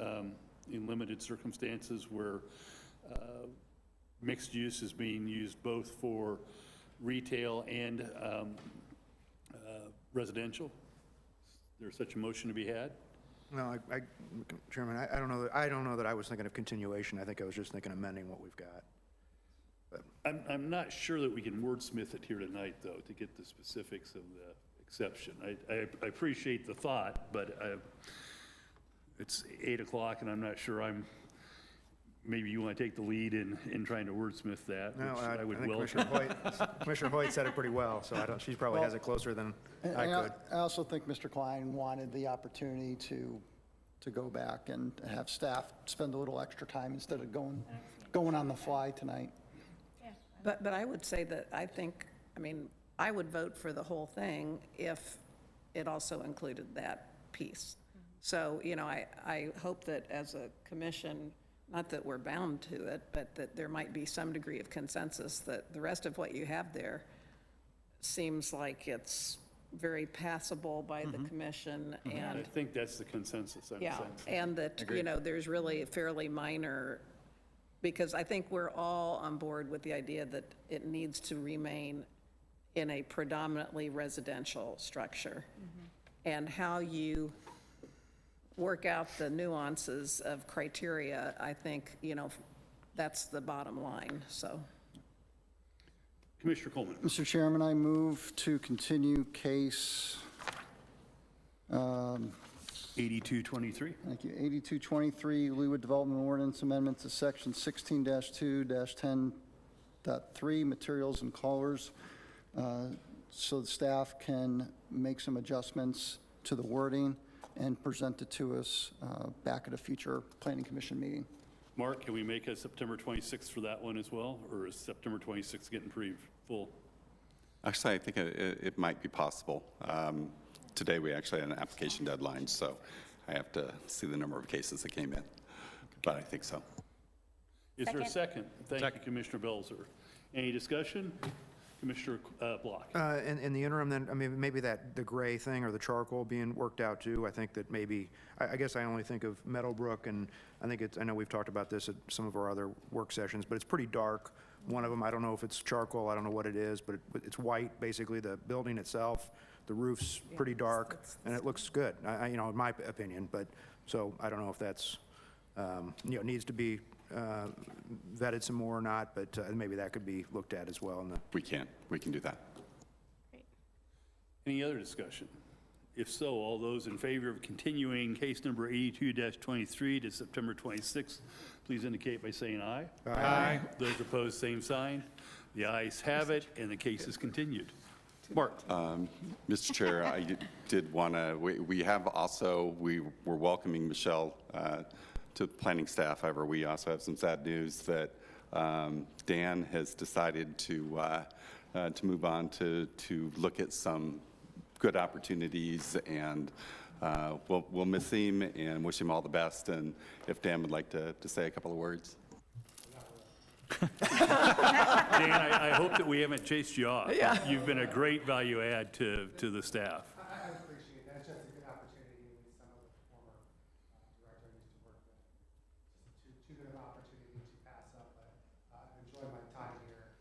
in limited circumstances where mixed use is being used both for retail and residential? Is there such a motion to be had? No, Chairman, I don't know that I was thinking of continuation. I think I was just thinking amending what we've got. I'm not sure that we can wordsmith it here tonight, though, to get the specifics of the exception. I appreciate the thought, but it's 8 o'clock, and I'm not sure maybe you want to take the lead in trying to wordsmith that, No, which I would think welcome. Commissioner Hoyt said it pretty well, so she probably has it closer than I could. I also think Mr. Klein wanted the opportunity to go back and have staff spend a little extra time instead of going on the fly tonight. But I would say that I would vote for the whole thing if it also included that piece. So, I hope that as a commission, not that we're bound to it, but that there might be some degree of consensus that the rest of what you have there seems like it's very passable by the commission, I and, think that's the consensus, I'm yeah, sensing. and that, there's really a fairly minor, because I think we're all on board with the idea that it needs to remain in a predominantly residential structure. And how you work out the nuances of criteria, I think, that's the bottom line, so. Commissioner Coleman. Mr. Chairman, I move to continue case 8223. Thank you. 8223, LEAWOOD Development Ordinance Amendment to Section 16-2-10.3, Materials and Colors, so the staff can make some adjustments to the wording and present it to us back at a future Planning Commission meeting. Mark, can we make a September 26th for that one as well, or is September 26th getting pretty full? Actually, I think it might be possible. Today, we actually had an application deadline, so I have to see the number of cases that came in, but I think so. Is there a second? Thank you, Commissioner Belzer. Any discussion? Commissioner Block. In the interim, then, maybe the gray thing or the charcoal being worked out too. I think that maybe, I guess I only think of Meadowbrook, and I know we've talked about this at some of our other work sessions, but it's pretty dark. One of them, I don't know if it's charcoal, I don't know what it is, but it's white, basically, the building itself. The roof's pretty dark, and it looks good, in my opinion, but, so I don't know if that's, needs to be vetted some more or not, but maybe that could be looked at as well. We can do that. Any other discussion? If so, all those in favor of continuing case number 82-23 to September 26th, please indicate by saying aye. Aye. Those opposed, same sign. The ayes have it, and the case is continued. Mark. Mr. Chair, I did want to, we have also, we're welcoming Michelle to the planning staff. However, we also have some sad news that Dan has decided to move on to look at some good opportunities, and we'll miss him and wish him all the best. And if Dan would like to say a couple of words. Dan, I hope that we haven't chased you off. Yeah. You've been a great value add to the staff. I appreciate that. It's just a good opportunity with some of the former director I used to work with. Just too good of an opportunity to pass up, but I've enjoyed my time here.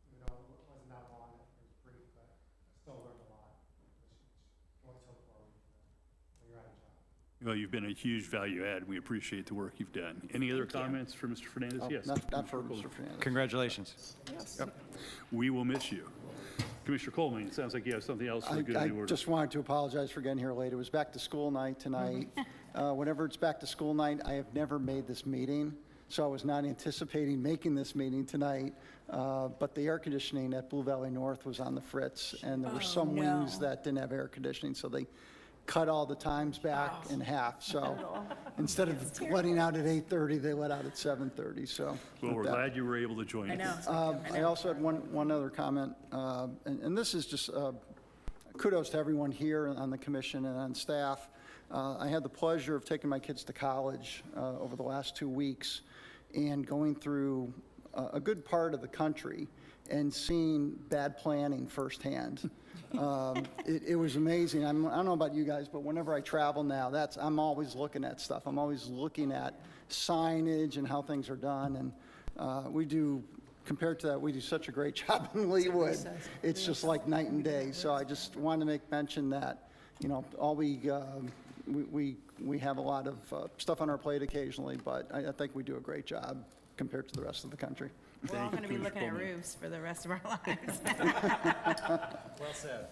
Even though it wasn't that long, it was brief, but I still learned a lot, which always hope for when you're at a job. Well, you've been a huge value add. We appreciate the work you've done. Any other comments for Mr. Fernandez? Yes. Not for Mr. Fernandez. Congratulations. Yes. Yep. We will miss you. Commissioner Coleman, it sounds like you have something else for the good of I the order. just wanted to apologize for getting here late. It was back to school night tonight. Whenever it's back to school night, I have never made this meeting, so I was not anticipating making this meeting tonight. But the air conditioning at Blue Valley North was on the fritz, and there were some wings that didn't have air conditioning, so they cut all the times back in half. So instead of letting out at 8:30, they let out at 7:30, so. Well, we're glad you were able to join us. I also had one other comment, and this is just kudos to everyone here on the commission and on staff. I had the pleasure of taking my kids to college over the last 2 weeks and going through a good part of the country and seeing bad planning firsthand. It was amazing. I don't know about you guys, but whenever I travel now, I'm always looking at stuff. I'm always looking at signage and how things are done. And we do, compared to that, we do such a great job in LEAWOOD. It's just like night and day. So I just wanted to make mention that, you know, we have a lot of stuff on our plate occasionally, but I think we do a great job compared to the rest of the country. We're all going to be looking at roofs for the rest of our lives. Well said.